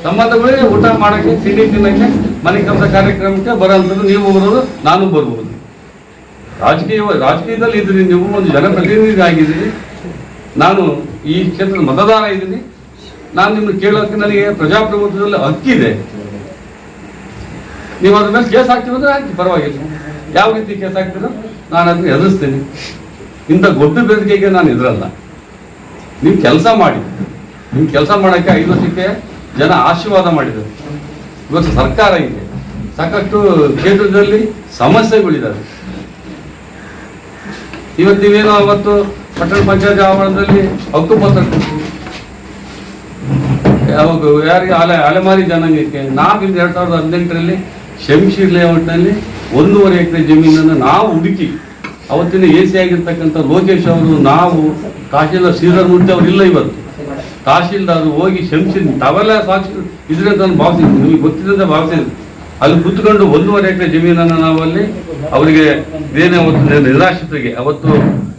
ಸಂಬಂಧಗಳೇ ಊಟ ಮಾಡೋಕ್ಕೆ, ತಿಂಡಿ ತಿನ್ನೋಕ್ಕೆ, ಮನೆ ಕೆಲಸ ಕಾರ್ಯಕ್ರಮಕ್ಕೆ ಬರೋಂಥದ್ದು. ನೀವು ಬರೋದು, ನಾನು ಬರ್ಬೋದು. ರಾಜಕೀಯದಲ್ಲಿ ಇದ್ದೀರಿ, ನೀವು ಒಂದು ಜನಪ್ರತಿನಿಧಿ ಆಗಿದ್ದೀರಿ. ನಾನು ಈ ಕ್ಷೇತ್ರದ ಮತದಾರ ಇದ್ದೀನಿ. ನಾನು ನಿಮ್ಮನ್ನು ಕೇಳೋಕ್ಕೆ ನನಗೆ ಪ್ರಜಾಪ್ರಭುತ್ವದಲ್ಲಿ ಹಕ್ಕಿದೆ. ನೀವು ಅದ್ರ ಮೇಲೆ ಕೇಸ್ ಹಾಕ್ತೀವಿ ಅಂದ್ರೆ ಹಾಕಿ, ಪರವಾಗಿಲ್ಲ. ಯಾವ ರೀತಿ ಕೇಸ್ ಹಾಕ್ತೀರೋ ನಾನು ಅದನ್ನು ಎದುರಿಸ್ತೀನಿ. ಇಂಥ ಗೊಡ್ಡು ಬೇಡಿಕೆಗೆ ನಾನು ಎದುರಲ್ಲ. ನೀವು ಕೆಲಸ ಮಾಡಿ. ನೀವು ಕೆಲಸ ಮಾಡೋಕ್ಕೆ 5 ವರ್ಷಕ್ಕೆ ಜನ ಆಶೀರ್ವಾದ ಮಾಡಿದರು. ಇವತ್ತು ಸರ್ಕಾರ ಇದೆ, ಸಾಕಷ್ಟು ಕ್ಷೇತ್ರದಲ್ಲಿ ಸಮಸ್ಯೆಗಳಿದ್ದಾವೆ. ಇವತ್ತು ನೀವೇನೋ ಅವತ್ತು ಪಟ್ಟಣ ಪಂಚಾಯತ್ ಆವರಣದಲ್ಲಿ ಹಕ್ಕುಪತ್ರ ಕೊಟ್ಟು ಯಾವಾಗ ಯಾರಿಗೆ ಅಲೆಮಾರಿ ಜನಾಂಗಕ್ಕೆ ನಾವು ಇಲ್ಲಿ 2018ರಲ್ಲಿ ಶಂಶೀರ್ ಲೇಔಟ್ನಲ್ಲಿ 1.5 ಎಕರೆ ಜಮೀನನ್ನು ನಾವು ಹುಡುಕಿ, ಅವತ್ತಿನ AC ಆಗಿರ್ತಕ್ಕಂಥ ಲೋಕೇಶ್ ಅವರು, ನಾವು, ತಹಶೀಲ್ದಾರ್ ಶ್ರೀಧರ್ ಮೂರ್ತಿ ಅವರು ಇಲ್ಲ. ಇವತ್ತು ತಹಶೀಲ್ದಾರ್ ಹೋಗಿ ಶಂಶೀರ್ ತಾವೆಲ್ಲ ಸಾಕ್ಷಿ ಇದ್ರೆ ಅಂತ ನಾನು ಭಾವಿಸಿದ್ವಿ. ನಿಮಗೆ ಗೊತ್ತಿದ್ದಂತೆ ಭಾವಿಸಿದ್ವಿ. ಅಲ್ಲಿ ಕೂತ್ಕೊಂಡು 1.5 ಎಕರೆ ಜಮೀನನ್ನು ನಾವಲ್ಲಿ ಅವರಿಗೆ ಇದೇನೇ ಅವತ್ತು ನಿರಾಶ್ರಿತರಿಗೆ ಅವತ್ತು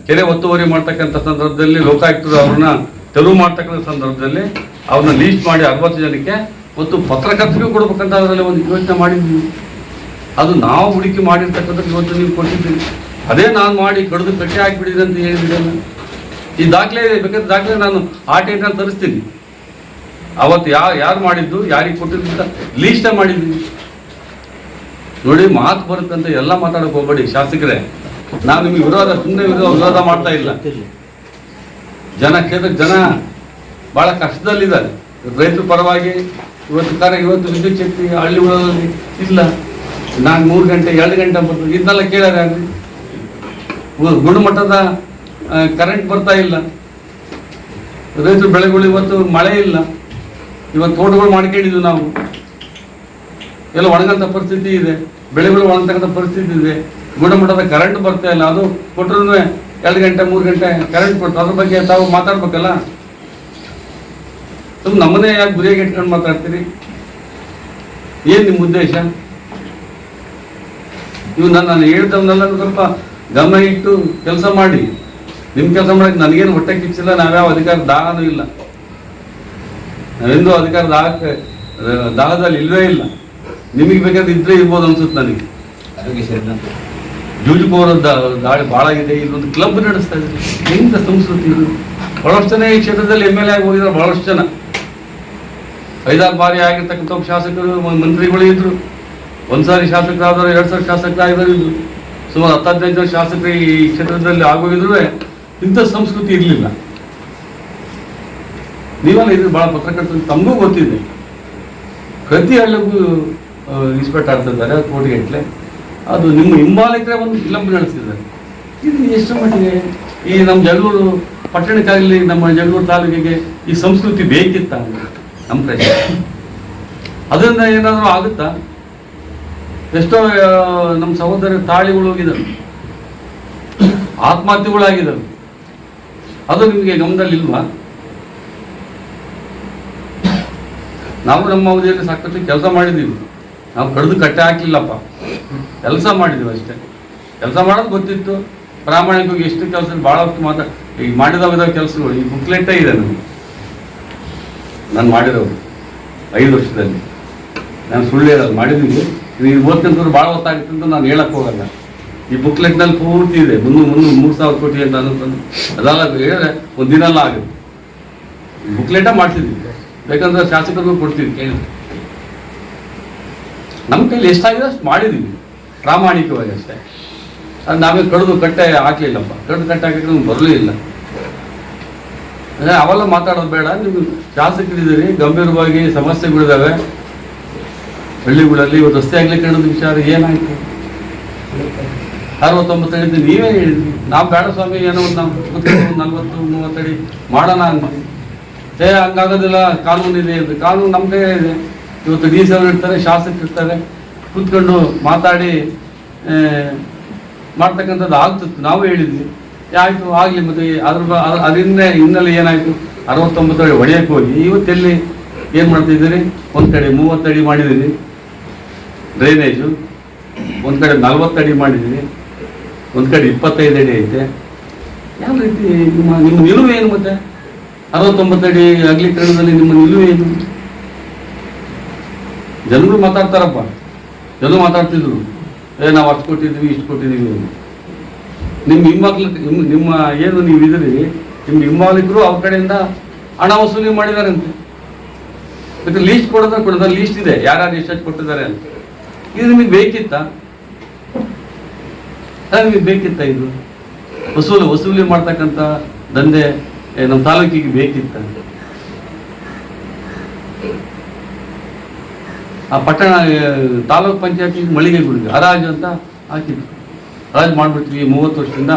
ಕೆರೆ ಒತ್ತುವರಿ ಮಾಡ್ತಕ್ಕಂಥ ಸಂದರ್ಭದಲ್ಲಿ ಲೋಕಾಯುಕ್ತರು ಅವ್ರನ್ನ ತೆರವು ಮಾಡ್ತಕ್ಕಂಥ ಸಂದರ್ಭದಲ್ಲಿ ಅವ್ರನ್ನ ಲೀಸ್ಟ್ ಮಾಡಿ 60 ಜನಕ್ಕೆ ಮತ್ತು ಪತ್ರಕರ್ತರಿಗೂ ಕೊಡ್ಬೇಕಂತ ಅದರಲ್ಲಿ ಒಂದು ಯೋಚನೆ ಮಾಡಿದ್ವಿ. ಅದು ನಾವು ಹುಡುಕಿ ಮಾಡಿರ್ತಕ್ಕಂಥ ಇವತ್ತು ನೀವು ಕೊಟ್ಟಿದ್ದೀವಿ. ಅದೇ ನಾನು ಮಾಡಿ ಕಡಿದು ಕಟ್ಟಿ ಹಾಕಿಬಿಡಿದೆ ಅಂತ ಹೇಳಿದ್ರಲ್ಲ. ಈ ದಾಖಲೆ ಬೇಕಾದ್ರೆ ದಾಖಲೆ ನಾನು ಆಟೇಟಲ್ಲಿ ತರಿಸ್ತೀನಿ. ಅವತ್ತು ಯಾರು ಮಾಡಿದ್ದು, ಯಾರಿಗೆ ಕೊಟ್ಟಿದ್ದು ಅಂತ ಲೀಸ್ಟೇ ಮಾಡಿದ್ದೀನಿ. ನೋಡಿ, ಮಾತು ಬರುತ್ತಂತ ಎಲ್ಲ ಮಾತಾಡೋಕೆ ಹೋಗ್ಬೇಡಿ ಶಾಸಕರೇ. ನಾವು ನಿಮಗೆ ಸುಮ್ಮನೆ ವಿರೋಧ ಮಾಡ್ತಾ ಇಲ್ಲ. ಕ್ಷೇತ್ರದ ಜನ ಭಾಳ ಕಷ್ಟದಲ್ಲಿದ್ದಾರೆ. ರೈತರ ಪರವಾಗಿ ಇವತ್ತು ವಿದ್ಯುತ್ ಶಕ್ತಿ ಹಳ್ಳಿಗಳಲ್ಲಿ ಇಲ್ಲ. ನಾನು 3 ಗಂಟೆ 2 ಗಂಟೆ ಬರ್ತದೆ. ಇದನ್ನೆಲ್ಲ ಕೇಳ್ಯಾರ? ಗುಣಮಟ್ಟದ ಕರೆಂಟ್ ಬರ್ತಾ ಇಲ್ಲ. ರೈತರ ಬೆಳೆಗಳು ಇವತ್ತು ಮಳೆ ಇಲ್ಲ. ಇವತ್ತು ತೋಟಗಳು ಮಾಡ್ಕೊಂಡಿದ್ವಿ ನಾವು. ಎಲ್ಲ ಒಣಗಂತ ಪರಿಸ್ಥಿತಿ ಇದೆ. ಬೆಳೆಗಳು ಒಣಗತಕ್ಕಂಥ ಪರಿಸ್ಥಿತಿ ಇದೆ. ಗುಣಮಟ್ಟದ ಕರೆಂಟ್ ಬರ್ತಾ ಇಲ್ಲ. ಅದು ಕೊಟ್ಟರು 2 ಗಂಟೆ 3 ಗಂಟೆ ಕರೆಂಟ್ ಕೊಟ್ಟು ಅದ್ರ ಬಗ್ಗೆ ತಾವು ಮಾತಾಡ್ಬೇಕಲ್ಲ. ನಮ್ಮನ್ನೇ ಯಾಕೆ ಗುರಿಯಾಗಿ ಇಟ್ಕೊಂಡು ಮಾತಾಡ್ತೀರಿ? ಏನು ನಿಮ್ಮ ಉದ್ದೇಶ? ಇವು ನಾನು ಹೇಳ್ದವನ್ನೆಲ್ಲ ಸ್ವಲ್ಪ ಗಮನ ಇಟ್ಟು ಕೆಲಸ ಮಾಡಿ. ನಿಮ್ಮ ಕೆಲಸ ಮಾಡೋಕ್ಕೆ ನನಗೇನು ಹೊಟ್ಟೆ ಕಿಚ್ಚಿಲ್ಲ. ನಾವ್ಯಾವ ಅಧಿಕಾರ ದಾಹನೂ ಇಲ್ಲ. ನಾವೆಂದೂ ಅಧಿಕಾರ ದಾಹದಲ್ಲಿ ಇಲ್ಲವೇ ಇಲ್ಲ. ನಿಮಗೆ ಬೇಕಾದ್ರೆ ಇದ್ರೆ ಇರ್ಬೋದು ಅನ್ಸುತ್ತೆ ನನಗೆ. ಜೂಜುಕೋರ ದಾಳಿ ಭಾಳ ಇದೆ. ಇಲ್ಲೊಂದು ಕ್ಲಬ್ ನಡೆಸ್ತಾ ಇದ್ದಾರೆ. ಹೆಂಗ ಸಂಸ್ಕೃತಿ ಇದು? ಬಹಳಷ್ಟು ಜನ ಈ ಕ್ಷೇತ್ರದಲ್ಲಿ MLA ಆಗಿ ಹೋಗಿದ್ದಾರೆ. ಬಹಳಷ್ಟು ಜನ 5-6 ಬಾರಿ ಆಗಿರ್ತಕ್ಕಂಥ ಶಾಸಕರು, ಮಂತ್ರಿಗಳು ಇದ್ರು. 1 ಸಾರಿ ಶಾಸಕರಾದವರು, 2 ಸಾರಿ ಶಾಸಕರಾಗಿದ್ರು ಇದ್ರು. ಸುಮಾರು 10-15 ಜನ ಶಾಸಕರು ಈ ಕ್ಷೇತ್ರದಲ್ಲಿ ಆಗೋಗಿದ್ರು. ಇಂಥ ಸಂಸ್ಕೃತಿ ಇರಲಿಲ್ಲ. ನೀವೆಲ್ಲ ಇದ್ರೆ ಭಾಳ ಪತ್ರಕರ್ತರು, ತಮಗೂ ಗೊತ್ತಿದೆ. ಪ್ರತಿ ಹಳ್ಳಿಗೂ ಇಸ್ಪೆಕ್ಟ್ ಆಡ್ತಿದ್ದಾರೆ ಕೋಟಿಗಟ್ಟಲೆ. ಅದು ನಿಮ್ಮ ಹಿಂಬಾಲಕರೇ ಒಂದು ಫಿಲಂ ನಡೆಸ್ತಿದ್ದಾರೆ. ಇದು ಎಷ್ಟು ಮಟ್ಟಿಗೆ ಈ ನಮ್ಮ ಜಗಳೂರು ಪಟ್ಟಣಕ್ಕಾಗಲಿ ನಮ್ಮ ಜಗಳೂರು ತಾಲೂಕಿಗೆ ಈ ಸಂಸ್ಕೃತಿ ಬೇಕಿತ್ತ ನಮ್ಮ ಪ್ರಶ್ನೆ. ಅದರಿಂದ ಏನಾದರೂ ಆಗುತ್ತಾ? ಎಷ್ಟೋ ನಮ್ಮ ಸಹೋದರ ತಾಳಿಗಳು ಹೋಗಿದ್ದಾರೆ, ಆತ್ಮಹತ್ಯೆಗಳಾಗಿದ್ದಾವೆ. ಅದು ನಿಮಗೆ ಗಮನದಲ್ಲಿ ಇಲ್ವಾ? ನಾವು ನಮ್ಮ ಅವಧಿಯಲ್ಲಿ ಸಾಕಷ್ಟು ಕೆಲಸ ಮಾಡಿದ್ದೀವಿ. ನಾವು ಕಡ್ದು ಕಟ್ಟೆ ಹಾಕಲಿಲ್ಲಪ್ಪ, ಕೆಲಸ ಮಾಡಿದ್ದೀವಿ ಅಷ್ಟೇ. ಕೆಲಸ ಮಾಡೋದು ಗೊತ್ತಿತ್ತು, ಪ್ರಾಮಾಣಿಕವಾಗಿ ಎಷ್ಟು ಕೆಲಸ ಭಾಳಷ್ಟು ಈಗ ಮಾಡಿದವ ಕೆಲಸಗಳು ಈ ಬುಕ್ಲೆಟ್ಟೇ ಇದೆ ನನಗೆ. ನಾನು ಮಾಡಿರೋದು 5 ವರ್ಷದಲ್ಲಿ. ನಾನು ಸುಳ್ಳು ಹೇಳೋದು ಮಾಡಿದ್ದೀವಿ. ನೀವು ಓದ್ಕೊಂಡ್ರು ಭಾಳ ಹೊತ್ತಾಗುತ್ತೆ ಅಂತ ನಾನು ಹೇಳಕ್ಕೆ ಹೋಗಲ್ಲ. ಈ ಬುಕ್ಲೆಟ್ನಲ್ಲಿ ಪೂರ್ತಿ ಇದೆ. ಮುಂದೆ 3,000 ಕೋಟಿ ಅಂತ ಅನ್ನೋದು ಅದೆಲ್ಲ ಹೇಳಿದ್ರೆ ಒಂದು ದಿನ ಎಲ್ಲ ಆಗುತ್ತೆ. ಬುಕ್ಲೆಟೇ ಮಾಡ್ತಿದ್ವಿ, ಬೇಕಂದ್ರೆ ಶಾಸಕರಿಗೂ ಕೊಡ್ತೀವಿ ಕೇಳಿ. ನಮ್ಮ ಕೈಲಿ ಎಷ್ಟಾಗಿದೆ ಅಷ್ಟು ಮಾಡಿದ್ದೀವಿ ಪ್ರಾಮಾಣಿಕವಾಗಿ ಅಷ್ಟೇ. ಅದು ನಾವೇ ಕಡ್ದು ಕಟ್ಟೆ ಹಾಕಲಿಲ್ಲಪ್ಪ. ಕಡ್ದು ಕಟ್ಟೆ ಹಾಕಿದ್ರೆ ನಮ್ಗೆ ಬರಲೇ ಇಲ್ಲ. ಅವೆಲ್ಲ ಮಾತಾಡೋದು ಬೇಡ. ನೀವು ಶಾಸಕರಿದ್ದೀರಿ, ಗಂಭೀರವಾಗಿ ಸಮಸ್ಯೆಗಳಿದ್ದಾವೆ ಹಳ್ಳಿಗಳಲ್ಲಿ. ಇವತ್ತು ರಸ್ತೆ ಅಗಲೀಕರಣದ ವಿಚಾರ ಏನಾಯಿತು? 69 ಅಡಿ ನೀವೇ ಹೇಳಿದ್ವಿ. ನಾವು ಬೇಡ ಸ್ವಾಮಿ, ಏನೋ ಒಂದು ನಾವು 40-30 ಅಡಿ ಮಾಡೋಣ ಅಂದ್ವಿ. ಹಂಗಾಗೋದಿಲ್ಲ, ಕಾನೂನು ಇದೆ ಅಂತ. ಕಾನೂನು ನಮ್ಮ ಕೈ ಇದೆ. ಇವತ್ತು DC ಅವರು ಇರ್ತಾರೆ, ಶಾಸಕರು ಇರ್ತಾರೆ, ಕೂತ್ಕೊಂಡು ಮಾತಾಡಿ ಮಾಡ್ತಕ್ಕಂಥದ್ದು ಆಗ್ತಿತ್ತು. ನಾವು ಹೇಳಿದ್ವಿ, ಆಯಿತು ಆಗಲಿ. ಮತ್ತು ಅದರಿಂದ ಹಿನ್ನೆಲೆ ಏನಾಯಿತು? 69 ಅಡಿ ಹೊಡೆಯಕ್ಕೆ ಹೋಗಿ ಇವತ್ತೆಲ್ಲಿ ಏನು ಮಾಡ್ತಿದ್ದೀರಿ? ಒಂದು ಕಡೆ 30 ಅಡಿ ಮಾಡಿದ್ದೀರಿ ಡ್ರೈನೇಜು, ಒಂದು ಕಡೆ 40 ಅಡಿ ಮಾಡಿದ್ದೀರಿ, ಒಂದು ಕಡೆ 25 ಅಡಿ ಐತೆ. ಯಾವ ರೀತಿ ನಿಮ್ಮ ನಿಲುವು ಏನು? ಮತ್ತೆ 69 ಅಡಿ ಅಗಲೀಕರಣದಲ್ಲಿ ನಿಮ್ಮ ನಿಲುವು ಏನು? ಜನರು ಮಾತಾಡ್ತಾರಪ್ಪ, ಜನರು ಮಾತಾಡ್ತಿದ್ರು, ನಾವು ಅಷ್ಟು ಕೊಟ್ಟಿದ್ದೀವಿ, ಇಷ್ಟು ಕೊಟ್ಟಿದ್ದೀವಿ. ನಿಮ್ಮ ನಿಮ್ಮ ಏನು ನೀವು ಇದ್ರಿ, ನಿಮ್ಮ ಹಿಂಬಾಲಿಕರು ಅವ್ರ ಕಡೆಯಿಂದ ಹಣ ವಸೂಲಿ ಮಾಡಿದ್ದಾರೆ ಅಂತೆ. ಮತ್ತೆ ಲೀಸ್ಟ್ ಕೊಡೋದ್ರೆ ಲೀಸ್ಟ್ ಇದೆ, ಯಾರ್ಯಾರು ಎಷ್ಟು ಕೊಟ್ಟಿದ್ದಾರೆ ಅಂತ. ಇದು ನಿಮಗೆ ಬೇಕಿತ್ತಾ? ನಿಮಗೆ ಬೇಕಿತ್ತ? ಇದು ವಸೂಲಿ ಮಾಡ್ತಕ್ಕಂಥ ದಂಧೆ ನಮ್ಮ ತಾಲೂಕಿಗೆ ಬೇಕಿತ್ತ? ಆ ಪಟ್ಟಣ ತಾಲೂಕ್ ಪಂಚಾಯತಿ ಮಳಿಗೆಗಳಿಗೆ ಹರಾಜು ಅಂತ ಹಾಕಿದ್ರು. ಹರಾಜು ಮಾಡಿಬಿಡ್ತೀವಿ 30 ವರ್ಷದಿಂದ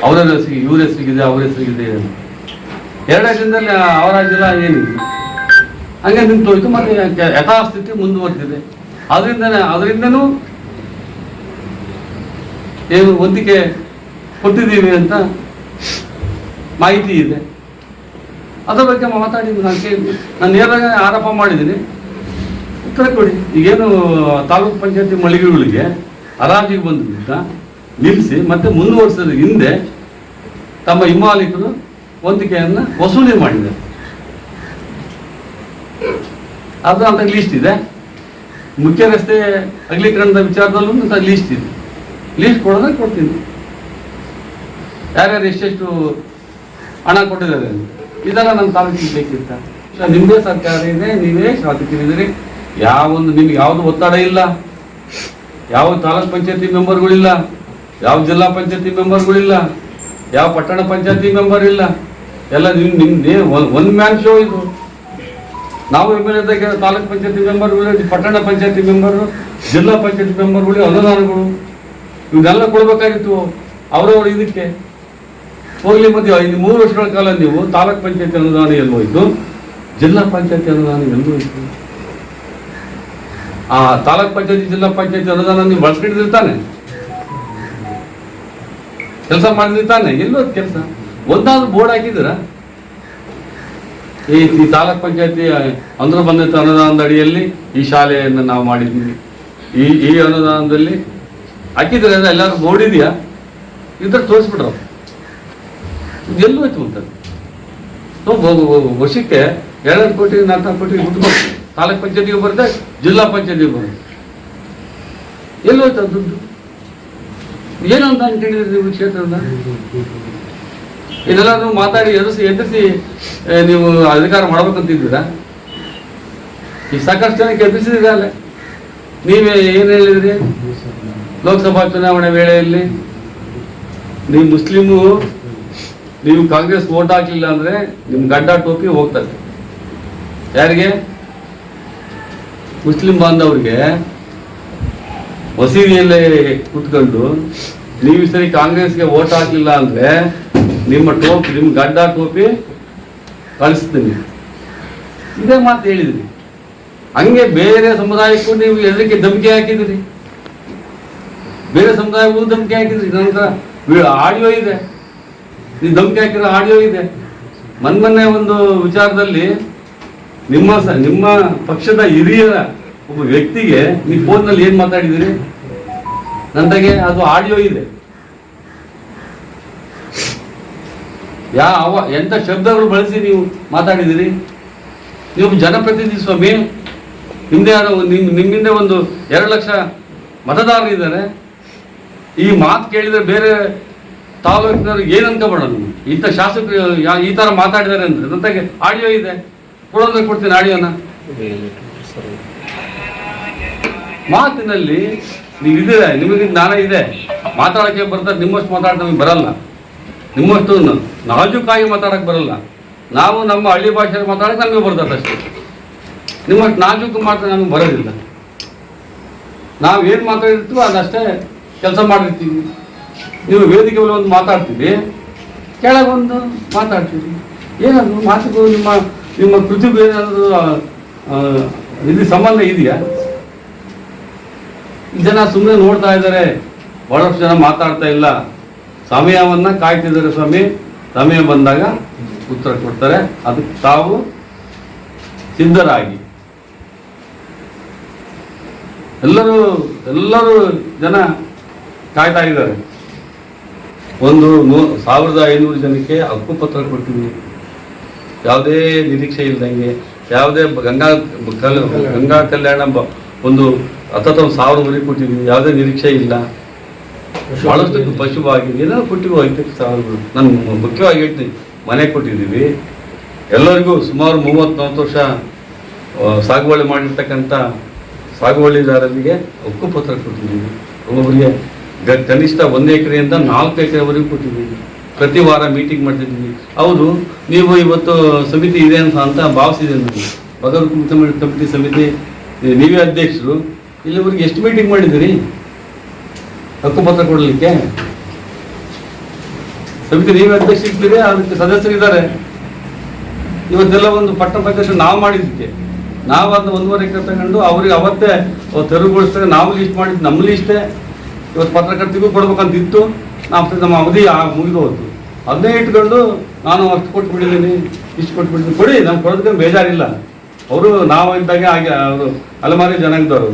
ಅವರ ಹೆಸರಿಗೆ, ಇವ್ರ ಹೆಸರಿಗಿದೆ, ಅವ್ರ ಹೆಸರಿಗಿದೆ. 2 ದಿನದಲ್ಲಿ ಅವರಾಜೆಲ್ಲ ಏನಿದೆ ಹಂಗೆ ನಿಂತೋಯ್ತು. ಮತ್ತೆ ಯಥಾಸ್ಥಿತಿ ಮುಂದುವರೆದಿದೆ. ಅದರಿಂದನೂ ಏನು ಹೊಂದಿಕೆ ಕೊಟ್ಟಿದ್ದೀವಿ ಅಂತ ಮಾಹಿತಿ ಇದೆ. ಅದರ ಬಗ್ಗೆ ಮಾತಾಡಿದ್ದು ನಾನು ನೇರವಾಗಿ ಆರೋಪ ಮಾಡಿದ್ದೀನಿ. ಉತ್ತರ ಕೊಡಿ. ಈಗೇನು ತಾಲೂಕ್ ಪಂಚಾಯತಿ ಮಳಿಗೆಗಳಿಗೆ ಹರಾಜಿಗೆ ಬಂದಿದ್ದ ನಿಲ್ಲಿಸಿ ಮತ್ತೆ ಮುಂದುವರಿಸೋದ್ರ ಹಿಂದೆ ತಮ್ಮ ಹಿಂಬಾಲಿಕರು ಹೊಂದಿಕೆಯನ್ನು ವಸೂಲಿ ಮಾಡಿದ್ದಾರೆ. ಅದು ಅಂತ ಲೀಸ್ಟ್ ಇದೆ. ಮುಖ್ಯ ರಸ್ತೆ ಅಗಲೀಕರಣದ ವಿಚಾರದಲ್ಲೂ ಅಂತ ಲೀಸ್ಟ್ ಇದೆ. ಲೀಸ್ಟ್ ಕೊಡೋದ್ರೆ ಕೊಡ್ತೀನಿ, ಯಾರ್ಯಾರು ಎಷ್ಟೆಷ್ಟು ಹಣ ಕೊಟ್ಟಿದ್ದಾರೆ ಅಂತ. ಇದೆಲ್ಲ ನಮ್ಮ ತಾಲೂಕಿಗೆ ಬೇಕಿತ್ತ? ನಿಮ್ಮದೇ ಸರ್ಕಾರ ಇದೆ, ನೀವೇ ಶಾಸಕರಿದ್ದೀರಿ. ನಿಮ್ಗೆ ಯಾವುದು ಒತ್ತಡ ಇಲ್ಲ, ಯಾವ ತಾಲೂಕ್ ಪಂಚಾಯತಿ ಮೆಂಬರ್ಗಳಿಲ್ಲ, ಯಾವ ಜಿಲ್ಲಾ ಪಂಚಾಯತಿ ಮೆಂಬರ್ಗಳಿಲ್ಲ, ಯಾವ ಪಟ್ಟಣ ಪಂಚಾಯತಿ ಮೆಂಬರ್ ಇಲ್ಲ. ಎಲ್ಲ ನಿಮ್ದೇ ಒನ್ ಮ್ಯಾನ್ ಶೋ ಇದು. ನಾವು MLA ತಾಲೂಕ್ ಪಂಚಾಯತಿ ಮೆಂಬರ್ಗಳು, ಪಟ್ಟಣ ಪಂಚಾಯತಿ ಮೆಂಬರು, ಜಿಲ್ಲಾ ಪಂಚಾಯತಿ ಮೆಂಬರ್ಗಳು, ಅನುದಾನಗಳು ಇವನ್ನೆಲ್ಲ ಕೊಡ್ಬೇಕಾಗಿತ್ತು ಅವರವರು. ಇದಕ್ಕೆ ಹೋಗ್ಲಿ. ಮತ್ತೆ 3 ವರ್ಷಗಳ ಕಾಲ ನೀವು ತಾಲೂಕ್ ಪಂಚಾಯತಿ ಅನುದಾನ ಎಲ್ಲೋಯ್ತು, ಜಿಲ್ಲಾ ಪಂಚಾಯತಿ ಅನುದಾನ ಎಲ್ಲೋಯ್ತು? ಆ ತಾಲೂಕ್ ಪಂಚಾಯತಿ ಜಿಲ್ಲಾ ಪಂಚಾಯತಿ ಅನುದಾನ ನೀವು ಬಳಸ್ಕೊಂಡಿರ್ತಾನೆ, ಕೆಲಸ ಮಾಡಿರ್ತಾನೆ. ಎಲ್ಲೋ ಕೆಲಸ ಒಂದಾದ್ರೂ ಬೋರ್ಡ್ ಹಾಕಿದ್ದೀರಾ? ಈ ತಾಲೂಕ್ ಪಂಚಾಯತಿ ಅಂದ್ರೆ ಬಂದಂಥ ಅನುದಾನದ ಅಡಿಯಲ್ಲಿ ಈ ಶಾಲೆಯನ್ನು ನಾವು ಮಾಡಿದ್ವಿ, ಈ ಅನುದಾನದಲ್ಲಿ ಹಾಕಿದ್ರೆ ಎಲ್ಲರೂ ಬೋರ್ಡ್ ಇದೆಯಾ? ಇದ್ರೆ ತೋರಿಸ್ಬಿಟ್ರು. ಎಲ್ಲೂ ಹೋಯ್ತು ಅಂತ. ವರ್ಷಕ್ಕೆ 2 ಕೋಟಿ 4 ಕೋಟಿ ದುಡ್ಡು ಬರ್ತದೆ. ತಾಲೂಕ್ ಪಂಚಾಯತಿಗೆ ಬರುತ್ತೆ, ಜಿಲ್ಲಾ ಪಂಚಾಯತಿಗೆ ಬರುತ್ತೆ. ಎಲ್ಲೋಯ್ತು ಅದು ದುಡ್ಡು? ಏನಂತ ಅನ್ಕೊಂಡಿದ್ರಿ ನೀವು ಕ್ಷೇತ್ರದ? ಇದೆಲ್ಲ ನೀವು ಮಾತಾಡಿ ಎದುರಿಸಿ ನೀವು ಅಧಿಕಾರ ಮಾಡ್ಬೇಕಂತಿದ್ದೀರಾ? ಈ ಸಾಕಷ್ಟು ಜನಕ್ಕೆ ಎದುರಿಸಿದ್ರೆ ನೀವೇ ಏನು ಹೇಳಿದ್ರಿ? ಲೋಕಸಭಾ ಚುನಾವಣೆ ವೇಳೆಯಲ್ಲಿ ನೀವು ಮುಸ್ಲಿಮು, ನೀವು ಕಾಂಗ್ರೆಸ್ ವೋಟ್ ಹಾಕಲಿಲ್ಲ ಅಂದ್ರೆ ನಿಮ್ ಗಡ್ಡ ಟೋಪಿ ಹೋಗ್ತದೆ. ಯಾರಿಗೆ? ಮುಸ್ಲಿಂ ಬಾಂಧವರಿಗೆ ಮಸೀದಿಯಲ್ಲೇ ಕೂತ್ಕೊಂಡು ನೀವು ಈ ಸರಿ ಕಾಂಗ್ರೆಸ್ಗೆ ವೋಟ್ ಹಾಕಲಿಲ್ಲ ಅಂದರೆ ನಿಮ್ಮ ಗಡ್ಡ ಟೋಪಿ ಕಳಿಸ್ತೀನಿ, ಇದೇ ಮಾತು ಹೇಳಿದ್ರಿ. ಹಂಗೆ ಬೇರೆ ಸಮುದಾಯಕ್ಕೂ ನೀವು ಎದಕ್ಕೆ ಧಮಕಿ ಹಾಕಿದ್ರಿ, ಬೇರೆ ಸಮುದಾಯಕ್ಕೂ ಧಮಕಿ ಹಾಕಿದ್ರಿ. ನಂತರ ಆಡಿಯೋ ಇದೆ, ನೀವು ಧಮಕಿ ಹಾಕಿರೋ ಆಡಿಯೋ ಇದೆ. ಮೊನ್ನೆ ಒಂದು ವಿಚಾರದಲ್ಲಿ ನಿಮ್ಮ ಪಕ್ಷದ ಹಿರಿಯರ ಒಬ್ಬ ವ್ಯಕ್ತಿಗೆ ನೀವು ಫೋನ್ನಲ್ಲಿ ಏನು ಮಾತಾಡಿದ್ದೀರಿ ನನಗೆ ಅದು ಆಡಿಯೋ ಇದೆ. ಎಂಥ ಶಬ್ದಗಳು ಬಳಸಿ ನೀವು ಮಾತಾಡಿದ್ದೀರಿ. ನೀವು ಜನಪ್ರತಿನಿಧಿ ಸ್ವಾಮಿ, ನಿಮ್ಮದೇ ಆದ ನಿಮ್ಮಿಂದ ಒಂದು 2 ಲಕ್ಷ ಮತದಾರರು ಇದ್ದಾರೆ. ಈ ಮಾತು ಕೇಳಿದರೆ ಬೇರೆ ತಾಲೂಕಿನವ್ರು ಏನು ಅನ್ಕೋಬೇಡ, ಇಂಥ ಶಾಸಕರು ಈ ಥರ ಮಾತಾಡಿದ್ದಾರೆ ಅಂದರೆ ನಂತಾಗೆ ಆಡಿಯೋ ಇದೆ, ಕೊಡ್ತೀನಿ ಆಡಿಯೋನ. ಮಾತಿನಲ್ಲಿ ನೀವು ಇದ್ದೀರ, ನಿಮಗೆ ಜ್ಞಾನ ಇದೆ, ಮಾತಾಡೋಕ್ಕೆ ಬರ್ತಾರೆ. ನಿಮ್ಮಷ್ಟು ಮಾತಾಡೋಕೆ ನಮಗೆ ಬರಲ್ಲ, ನಿಮ್ಮಷ್ಟು ನಾಜೂಕಾಗಿ ಮಾತಾಡೋಕ್ಕೆ ಬರಲ್ಲ. ನಾವು ನಮ್ಮ ಹಳ್ಳಿ ಭಾಷೆಯಲ್ಲಿ ಮಾತಾಡೋಕೆ ನಮಗೆ ಬರ್ತದೆ ಅಷ್ಟೇ. ನಿಮ್ಮಷ್ಟು ನಾಜೂಕು ಮಾತ್ರ ನಮಗೆ ಬರೋದಿಲ್ಲ. ನಾವು ಏನು ಮಾತಾಡಿರ್ತೀವೋ ಅದಷ್ಟೇ ಕೆಲಸ ಮಾಡಿರ್ತೀವಿ. ನೀವು ವೇದಿಕೆ ಮೇಲೆ ಒಂದು ಮಾತಾಡ್ತೀವಿ, ಕೆಳಗೊಂದು ಮಾತಾಡ್ತೀವಿ. ಏನದು ಮಾತಿಗೂ ನಿಮ್ಮ ಕೃತಿಗೂ ಏನಾದರೂ ಇದು ಸಂಬಂಧ ಇದೆಯಾ? ಜನ ಸುಮ್ಮನೆ ನೋಡ್ತಾ ಇದ್ದಾರೆ, ಬಹಳಷ್ಟು ಜನ ಮಾತಾಡ್ತಾ ಇಲ್ಲ. ಸಮಯವನ್ನು ಕಾಯ್ತಿದ್ದಾರೆ ಸ್ವಾಮಿ, ಸಮಯ ಬಂದಾಗ ಉತ್ತರ ಕೊಡ್ತಾರೆ. ಅದಕ್ಕೆ ತಾವು ಸಿದ್ಧರಾಗಿ. ಎಲ್ಲರೂ ಜನ ಕಾಯ್ತಾ ಇದ್ದಾರೆ. 1500 ಜನಕ್ಕೆ ಹಕ್ಕುಪತ್ರ ಕೊಟ್ಟಿದ್ವಿ, ಯಾವುದೇ ನಿರೀಕ್ಷೆ ಇಲ್ದಂಗೆ. ಯಾವುದೇ ಗಂಗಾ ಕಲ್ಯಾಣ ಒಂದು 10,000 ಕೊಟ್ಟಿದ್ವಿ, ಯಾವುದೇ ನಿರೀಕ್ಷೆ ಇಲ್ಲ. ಬಹಳಷ್ಟು ಪಶುವಾಗಿ ಏನೋ ಕೊಟ್ಟಿವಿ. 5,000 ನಾನು ಮುಖ್ಯವಾಗಿ ಹೇಳ್ತೀನಿ, ಮನೆ ಕೊಟ್ಟಿದ್ದೀವಿ. ಎಲ್ಲರಿಗೂ ಸುಮಾರು 30-40 ವರ್ಷ ಸಾಗುವಳಿ ಮಾಡಿರ್ತಕ್ಕಂಥ ಸಾಗುವಳಿದಾರರಿಗೆ ಹಕ್ಕುಪತ್ರ ಕೊಟ್ಟಿದ್ದೀವಿ. ಒಬ್ಬೊಬ್ಬರಿಗೆ ಕನಿಷ್ಠ 1 ಎಕರೆಯಿಂದ 4 ಎಕರೆವರೆಗೂ ಕೊಟ್ಟಿದ್ದೀವಿ. ಪ್ರತಿ ವಾರ ಮೀಟಿಂಗ್ ಮಾಡ್ತಿದ್ದೀವಿ. ಹೌದು, ನೀವು ಇವತ್ತು ಸಮಿತಿ ಇದೆ ಅಂತ ಭಾವಿಸಿದೆ. ನನಗೆ ಬಗರ್ ಕಮಿಟಿ ಸಮಿತಿ ನೀವೇ ಅಧ್ಯಕ್ಷರು. ಇಲ್ಲಿವರೆಗೆ ಎಷ್ಟು ಮೀಟಿಂಗ್ ಮಾಡಿದ್ದೀರಿ ಹಕ್ಕುಪತ್ರ ಕೊಡಲಿಕ್ಕೆ? ಸಮಿತಿ ನೀವೇ ಅಧ್ಯಕ್ಷ ಇರ್ತೀರಿ, ಅದಕ್ಕೆ ಸದಸ್ಯರಿದ್ದಾರೆ. ಇವತ್ತೆಲ್ಲ ಒಂದು ಪಟ್ಟಣ ಪಂಚಾಯತ್ ನಾವು ಮಾಡಿದ್ದಕ್ಕೆ ನಾವು ಅದನ್ನ 1.5 ಎಕರೆ ತಗೊಂಡು ಅವ್ರಿಗೆ ಅವತ್ತೇ ತೆರವುಗೊಳಿಸಿದಾಗ ನಾವು ಲಿಸ್ಟ್ ಮಾಡಿದ್ದು ನಮ್ಮ ಲಿಸ್ಟೇ. ಇವತ್ತು ಪತ್ರಕರ್ತಿಗೂ ಕೊಡ್ಬೇಕಂತಿತ್ತು, ನಮ್ಮ ಅವಧಿ ಮುಗಿದು ಹೋಯ್ತು. ಅದನ್ನೇ ಇಟ್ಕೊಂಡು ನಾನು ಅಷ್ಟು ಕೊಟ್ಬಿಟ್ಟಿದ್ದೀನಿ, ಇಷ್ಟು ಕೊಟ್ಬಿಟ್ಟಿದ್ದೀನಿ. ಕೊಡಿ, ನಮ್ಗೆ ಕೊಡೋದಕ್ಕೆ ಬೇಜಾರಿಲ್ಲ. ಅವರು ನಾವು ಇದ್ದಾಗೆ ಹಾಗೆ ಅವರು ಅಲೆಮಾರಿ ಜನಾಂಗದವರು.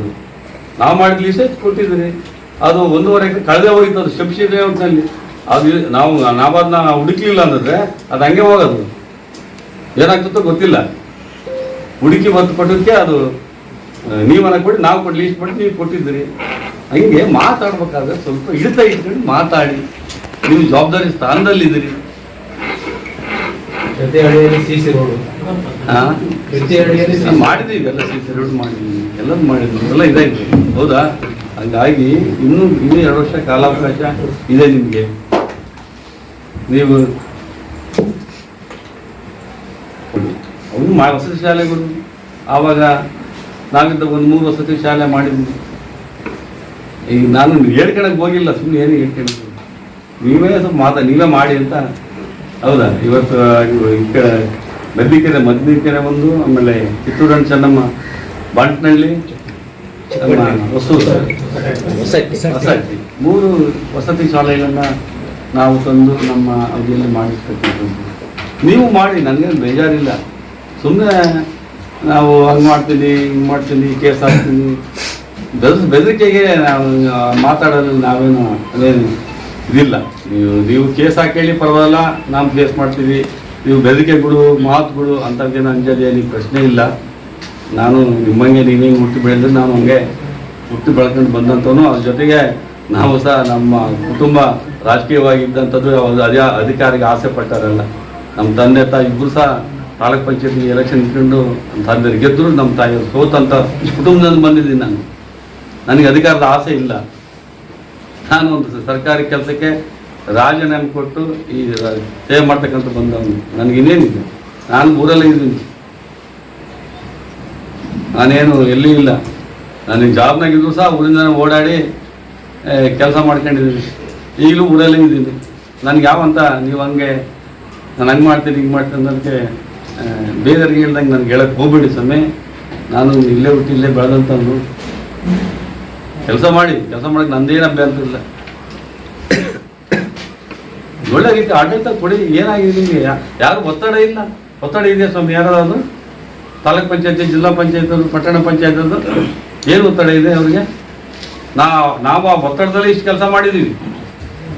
ನಾವು ಮಾಡಿದ ಲಿಸ್ಟೇ ಕೊಟ್ಟಿದ್ದೀನಿ. ಅದು 1.5 ಎಕರೆ ಕಳೆದೇ ಹೋಗಿತ್ತು. ಅದು ಶಂಶಿ ಲೇಔಟ್ನಲ್ಲಿ ಅದು ನಾವು ಅದನ್ನ ಹುಡುಕ್ಲಿಲ್ಲ ಅಂದ್ರೆ ಅದು ಹಂಗೆ ಹೋಗೋದು. ಏನಾಗ್ತದೋ ಗೊತ್ತಿಲ್ಲ. ಹುಡುಕಿ ಬಂದು ಕೊಟ್ಟೋದಕ್ಕೆ ಅದು ನೀವನ್ನ ಕೊಡಿ, ನಾವು ಕೊಟ್ಟು ಲೀಸ್ಟ್ ಮಾಡಿ ನೀವು ಕೊಟ್ಟಿದ್ದೀರಿ. ಹಂಗೆ ಮಾತಾಡ್ಬೇಕಾದ್ರೆ ಸ್ವಲ್ಪ ಹಿಡಿತಾ ಇಟ್ಕೊಂಡು ಮಾತಾಡಿ. ನೀವು ಜವಾಬ್ದಾರಿ ಸ್ಥಾನದಲ್ಲಿದ್ದೀರಿ. ಮಾಡಿದ್ದೀವಿ, ಎಲ್ಲ CC ರೋಡ್ ಮಾಡಿದ್ವಿ, ಎಲ್ಲರೂ ಮಾಡಿದ್ವಿ, ಎಲ್ಲ ಇದಾಯ್ತು. ಹೌದಾ? ಹಂಗಾಗಿ ಇನ್ನೂ 2 ವರ್ಷ ಕಾಲಾವಕಾಶ ಇದೆ ನಿಮಗೆ. ನೀವು ಅವನು ವಸತಿ ಶಾಲೆಗಳು ಆವಾಗ ನಾವಿದ್ದ 1-3 ವಸತಿ ಶಾಲೆ ಮಾಡಿದ್ವಿ. ಈಗ ನಾನು ಹೇಳ್ಕೊಳಕ್ಕೆ ಹೋಗಿಲ್ಲ, ಸುಮ್ಮನೆ ಏನು ಹೇಳ್ಕೊಂಡು ನೀವೇ ಸ್ವಲ್ಪ ನೀವೇ ಮಾಡಿ ಅಂತ. ಹೌದಾ? ಇವತ್ತು ಮದ್ಲಿಕೆರೆ ಒಂದು, ಆಮೇಲೆ ಕಿತ್ತೂರು ಅಂಡ್ ಚೆನ್ನಮ್ಮ ಬಾಂಟ್ನಳ್ಳಿ, ಹೊಸೂರು 3 ವಸತಿ ಶಾಲೆಗಳನ್ನು ನಾವು ತಂದು ನಮ್ಮ ಅವಧಿಯಲ್ಲಿ ಮಾಡಿರ್ತಕ್ಕಂಥದ್ದು. ನೀವು ಮಾಡಿ, ನನಗೇನು ಬೇಜಾರಿಲ್ಲ. ಸುಮ್ಮನೆ ನಾವು ಹಂಗೆ ಮಾಡ್ತೀನಿ, ಹಿಂಗೆ ಮಾಡ್ತೀನಿ, ಕೇಸ್ ಹಾಕ್ತೀನಿ, ಬೆದರಿಕೆಗೆ ನಾವು ಮಾತಾಡೋದು ನಾವೇನು ಅದೇನು ಇದಿಲ್ಲ. ನೀವು ಕೇಸ್ ಹಾಕೇಳಿ ಪರವಾಗಿಲ್ಲ, ನಾವು ಕೇಸ್ ಮಾಡ್ತೀವಿ. ನೀವು ಬೆದರಿಕೆಗಳು ಮಾತುಗಳು ಅಂಥದ್ದೇನು ಅಂಜಲಿ ಏನು ಪ್ರಶ್ನೆ ಇಲ್ಲ. ನಾನು ನಿಮ್ಮಂಗೆ ನೀವೇನು ಹುಟ್ಟಿ ಬೆಳೆದ್ರೆ ನಾನು ಹಂಗೆ ಹುಟ್ಟಿ ಬೆಳ್ಕೊಂಡು ಬಂದಂಥವನು. ಅದ್ರ ಜೊತೆಗೆ ನಾವು ಸಹ ನಮ್ಮ ಕುಟುಂಬ ರಾಜಕೀಯವಾಗಿದ್ದಂಥದ್ದು ಅದೇ ಅಧಿಕಾರಿಗೆ ಆಸೆ ಪಟ್ಟಾರಲ್ಲ. ನಮ್ಮ ತಂದೆ ತಾಯಿ ಇಬ್ಬರು ಸಹ ತಾಲೂಕ್ ಪಂಚಾಯತಿ ಎಲೆಕ್ಷನ್ ಇಟ್ಕೊಂಡು ನಮ್ಮ ತಂದೆ ಗೆದ್ದರು, ನಮ್ಮ ತಾಯಿಯವರು ಸೋತಂಥ ಕುಟುಂಬದಿಂದ ಬಂದಿದ್ದೀನಿ ನಾನು. ನನಗೆ ಅಧಿಕಾರದ ಆಸೆ ಇಲ್ಲ. ನಾನು ಒಂದು ಸರ್ಕಾರಿ ಕೆಲಸಕ್ಕೆ ರಾಜೀನಾಮೆ ಕೊಟ್ಟು ಈ ಸೇವೆ ಮಾಡ್ತಕ್ಕಂಥ ಬಂದವನು. ನನಗೆ ಇನ್ನೇನಿದೆ, ನಾನು ಊರಲ್ಲೇ ಇದ್ದೀನಿ. ನಾನೇನು ಎಲ್ಲಿ ಇಲ್ಲ. ನಾನು ಜಾಬ್ನಾಗಿದ್ರು ಸಹ ಊರಿಂದ ಓಡಾಡಿ ಕೆಲಸ ಮಾಡ್ಕೊಂಡಿದ್ದೀನಿ. ಈಗಲೂ ಊರಲ್ಲೇ ಇದ್ದೀನಿ. ನನಗೆ ಯಾವಂತ ನೀವು ಹಂಗೆ ನಾನು ಹಂಗೆ ಮಾಡ್ತೀನಿ ಹಿಂಗೆ ಮಾಡ್ತೀನಿ ಅನ್ನೋದಕ್ಕೆ ಬೇರೆಯವ್ರಿಗೆ ಹೇಳ್ದಂಗೆ ನನಗೆ ಹೇಳಕ್ಕೆ ಹೋಗ್ಬೇಡಿ ಸ್ವಾಮಿ. ನಾನು ಇಲ್ಲೇ ಹುಟ್ಟಿ ಇಲ್ಲೇ ಬೆಳೆದಂಥವ್ರು. ಕೆಲಸ ಮಾಡೋಕ್ಕೆ ನಂದೇನು ಅಭ್ಯಂತರ ಇಲ್ಲ. ಒಳ್ಳೆ ರೀತಿ ಆಡಳಿತ ಕೊಡಿ. ಏನಾಗಿದೆ ನಿಮಗೆ? ಯಾರು ಒತ್ತಡ ಇಲ್ಲ? ಒತ್ತಡ ಇದೆಯಾ ಸ್ವಾಮಿ? ಯಾರಾದ್ರು ತಾಲೂಕ್ ಪಂಚಾಯತಿ, ಜಿಲ್ಲಾ ಪಂಚಾಯತ್, ಪಟ್ಟಣ ಪಂಚಾಯತ್ ಏನು ಒತ್ತಡ ಇದೆ ಅವ್ರಿಗೆ? ನಾವು ಆ ಒತ್ತಡದಲ್ಲಿ ಇಷ್ಟು ಕೆಲಸ ಮಾಡಿದ್ದೀವಿ.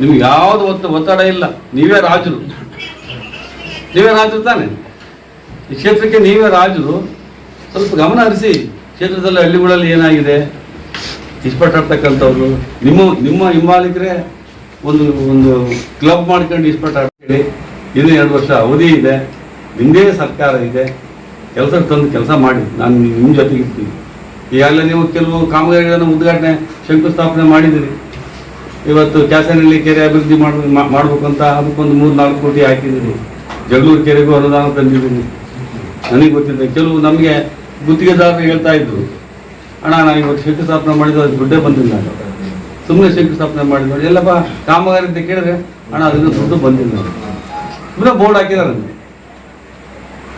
ನಿಮ್ಗೆ ಯಾವುದು ಒತ್ತಡ ಇಲ್ಲ. ನೀವೇ ರಾಜರು ತಾನೆ. ಈ ಕ್ಷೇತ್ರಕ್ಕೆ ನೀವೇ ರಾಜರು. ಸ್ವಲ್ಪ ಗಮನ ಹರಿಸಿ. ಕ್ಷೇತ್ರದಲ್ಲಿ ಹಳ್ಳಿಗಳಲ್ಲಿ ಏನಾಗಿದೆ, ಇಷ್ಟಪಟ್ಟಾಡ್ತಕ್ಕಂಥವ್ರು ನಿಮ್ಮ ಹಿಂಬಾಲಿಕರೇ ಒಂದು ಕ್ಲಬ್ ಮಾಡ್ಕೊಂಡು ಇಷ್ಟಪಟ್ಟಾಡ್ತೀವಿ. ಇನ್ನೂ 2 ವರ್ಷ ಅವಧಿ ಇದೆ. ನಿಮ್ಮದೇ ಸರ್ಕಾರ ಇದೆ. ಕೆಲಸ ಮಾಡಿ. ನಾನು ನಿಮ್ಮ ಜೊತೆಗೆ ಇರ್ತೀನಿ. ಈಗಾಗಲೇ ನೀವು ಕೆಲವು ಕಾಮಗಾರಿಗಳನ್ನು ಉದ್ಘಾಟನೆ, ಶಂಕುಸ್ಥಾಪನೆ ಮಾಡಿದ್ದೀರಿ. ಇವತ್ತು ಕ್ಯಾಸನಹಳ್ಳಿ ಕೆರೆ ಅಭಿವೃದ್ಧಿ ಮಾಡ್ಬೇಕು ಅಂತ ಅದಕ್ಕೊಂದು 3-4 ಕೋಟಿ ಹಾಕಿದ್ದೀರಿ. ಜಗಳೂರು ಕೆರೆಗೂ ಅನುದಾನ ತಂದಿದ್ದೀನಿ. ನನಗೆ ಗೊತ್ತಿದೆ. ಕೆಲವು ನಮಗೆ ಗುತ್ತಿಗೆದಾರರು ಹೇಳ್ತಾ ಇದ್ರು, ಅಣ್ಣ ನಾನು ಇವತ್ತು ಶಂಕುಸ್ಥಾಪನೆ ಮಾಡಿದ್ದು ಅದು ದುಡ್ಡೇ ಬಂದಿಲ್ಲ. ಸುಮ್ಮನೆ ಶಂಕುಸ್ಥಾಪನೆ ಮಾಡಿದ್ರು. ಎಲ್ಲಪ್ಪ ಕಾಮಗಾರಿ ಅಂತ ಕೇಳಿದ್ರೆ, ಅಣ್ಣ ಅದನ್ನು ದುಡ್ಡು ಬಂದಿಲ್ಲ. ಸುಮ್ಮನೆ ಬೋರ್ಡ್ ಹಾಕಿದಾರೆ.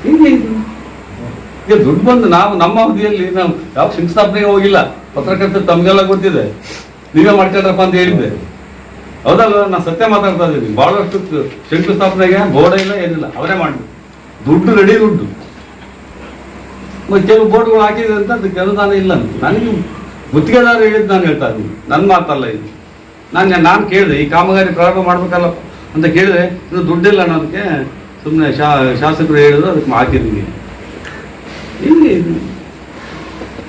ಹಿಂಗೆ ಈಗ ದುಡ್ಡು ಬಂದು ನಮ್ಮ ಅವಧಿಯಲ್ಲಿ ನಾವು ಯಾವ ಶಂಕುಸ್ಥಾಪನೆಗೆ ಹೋಗಿಲ್ಲ. ಪತ್ರಕರ್ತರು ತಮಗೆಲ್ಲ ಗೊತ್ತಿದೆ. ನೀವೇ ಮಾಡ್ಕೊಂಡ್ರಪ್ಪ ಅಂತ ಹೇಳಿದ್ದೆ. ಹೌದಲ್ವ? ನಾನು ಸತ್ಯ ಮಾತಾಡ್ತಾ ಇದ್ದೀನಿ. ಭಾಳಷ್ಟು ಶಂಕುಸ್ಥಾಪನೆಗೆ ಬೋರ್ಡ್ ಇಲ್ಲ, ಏನಿಲ್ಲ. ಅವರೇ ಮಾಡಿ ದುಡ್ಡು ರೆಡಿ ದುಡ್ಡು. ಮತ್ತು ಕೆಲವು ಬೋರ್ಡ್ಗಳು ಹಾಕಿದೆ ಅಂತ ಅದಕ್ಕೆ ಅನುದಾನ ಇಲ್ಲ ಅಂತ ನನಗೆ ಗುತ್ತಿಗೆದಾರ ಹೇಳಿದ್ದು. ನಾನು ಹೇಳ್ತಾ ಇದ್ದೀನಿ, ನನ್ನ ಮಾತಲ್ಲ ಇದು. ನಾನು ಕೇಳಿದೆ, ಈ ಕಾಮಗಾರಿ ಪ್ರಾರಂಭ ಮಾಡ್ಬೇಕಲ್ಲ ಅಂತ ಕೇಳಿದ್ರೆ, ಇದು ದುಡ್ಡಿಲ್ಲ ಅನ್ನೋದಕ್ಕೆ ಸುಮ್ಮನೆ ಶಾಸಕರು ಹೇಳಿದ್ರು, ಅದಕ್ಕೆ ಹಾಕಿದ್ದೀನಿ. ಹಿಂಗೆ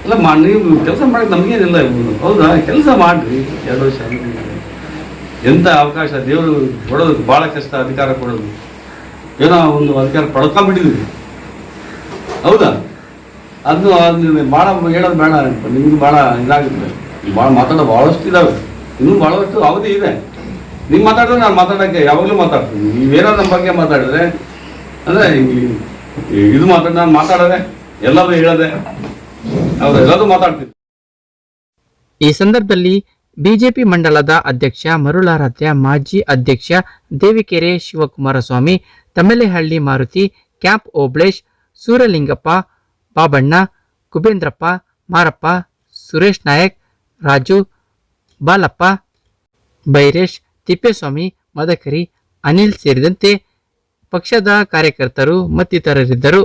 ಅಲ್ಲ ನೀವು ಕೆಲಸ ಮಾಡೋದು ನಮಗೇನಿಲ್ಲ. ಹೌದಾ? ಕೆಲಸ ಮಾಡಿರಿ. 2 ವರ್ಷ ಎಂಥ ಅವಕಾಶ ದೇವರು ಕೊಡೋದು. ಭಾಳ ಕಷ್ಟ ಅಧಿಕಾರ ಕೊಡೋದು. ಏನೋ ಒಂದು ಅಧಿಕಾರ ಪಡ್ಕೊಂಡ್ಬಿಟ್ಟಿದ್ವಿ. ಹೌದಾ? ಅದನ್ನು ಭಾಳ ಹೇಳೋದು ಬೇಡ. ನಿಮ್ಗೆ ಭಾಳ ಇದಾಗುತ್ತೆ. ಭಾಳ ಮಾತಾಡೋದು ಭಾಳಷ್ಟು ಇದ್ದಾವೆ. ಇನ್ನೂ ಭಾಳಷ್ಟು ಅವಧಿ ಇದೆ. ನೀವು ಮಾತಾಡಿದ್ರೆ ನಾನು ಮಾತಾಡೋಕ್ಕೆ ಯಾವಾಗಲೂ ಮಾತಾಡ್ತೀನಿ. ನೀವೇನೋ ನಮ್ಮ ಬಗ್ಗೆ ಮಾತಾಡಿದ್ರೆ ಅಂದರೆ ಇದು ನಾನು ಮಾತಾಡೋದೆ ಎಲ್ಲವೂ ಹೇಳೋದೆ. ಹೌದು, ಎಲ್ಲದೂ ಮಾತಾಡ್ತೀನಿ. ಈ ಸಂದರ್ಭದಲ್ಲಿ ಬಿಜೆಪಿ ಮಂಡಲದ ಅಧ್ಯಕ್ಷ ಮರುಳಾರಾಧ್ಯ, ಮಾಜಿ ಅಧ್ಯಕ್ಷ ದೇವಿಕೆರೆ ಶಿವಕುಮಾರಸ್ವಾಮಿ, ತಮ್ಮೆಲೆಹಳ್ಳಿ ಮಾರುತಿ, ಕ್ಯಾಂಪ್ ಓಬ್ಳೇಶ್, ಸೂರಲಿಂಗಪ್ಪ, ಬಾಬಣ್ಣ, ಕುಬೇಂದ್ರಪ್ಪ, ಮಾರಪ್ಪ, ಸುರೇಶ್ ನಾಯಕ್, ರಾಜು, ಬಾಲಪ್ಪ, ಬೈರೇಶ್, ತಿಪ್ಪೇಸ್ವಾಮಿ, ಮದಕರಿ, ಅನಿಲ್ ಸೇರಿದಂತೆ ಪಕ್ಷದ ಕಾರ್ಯಕರ್ತರು ಮತ್ತಿತರರಿದ್ದರು.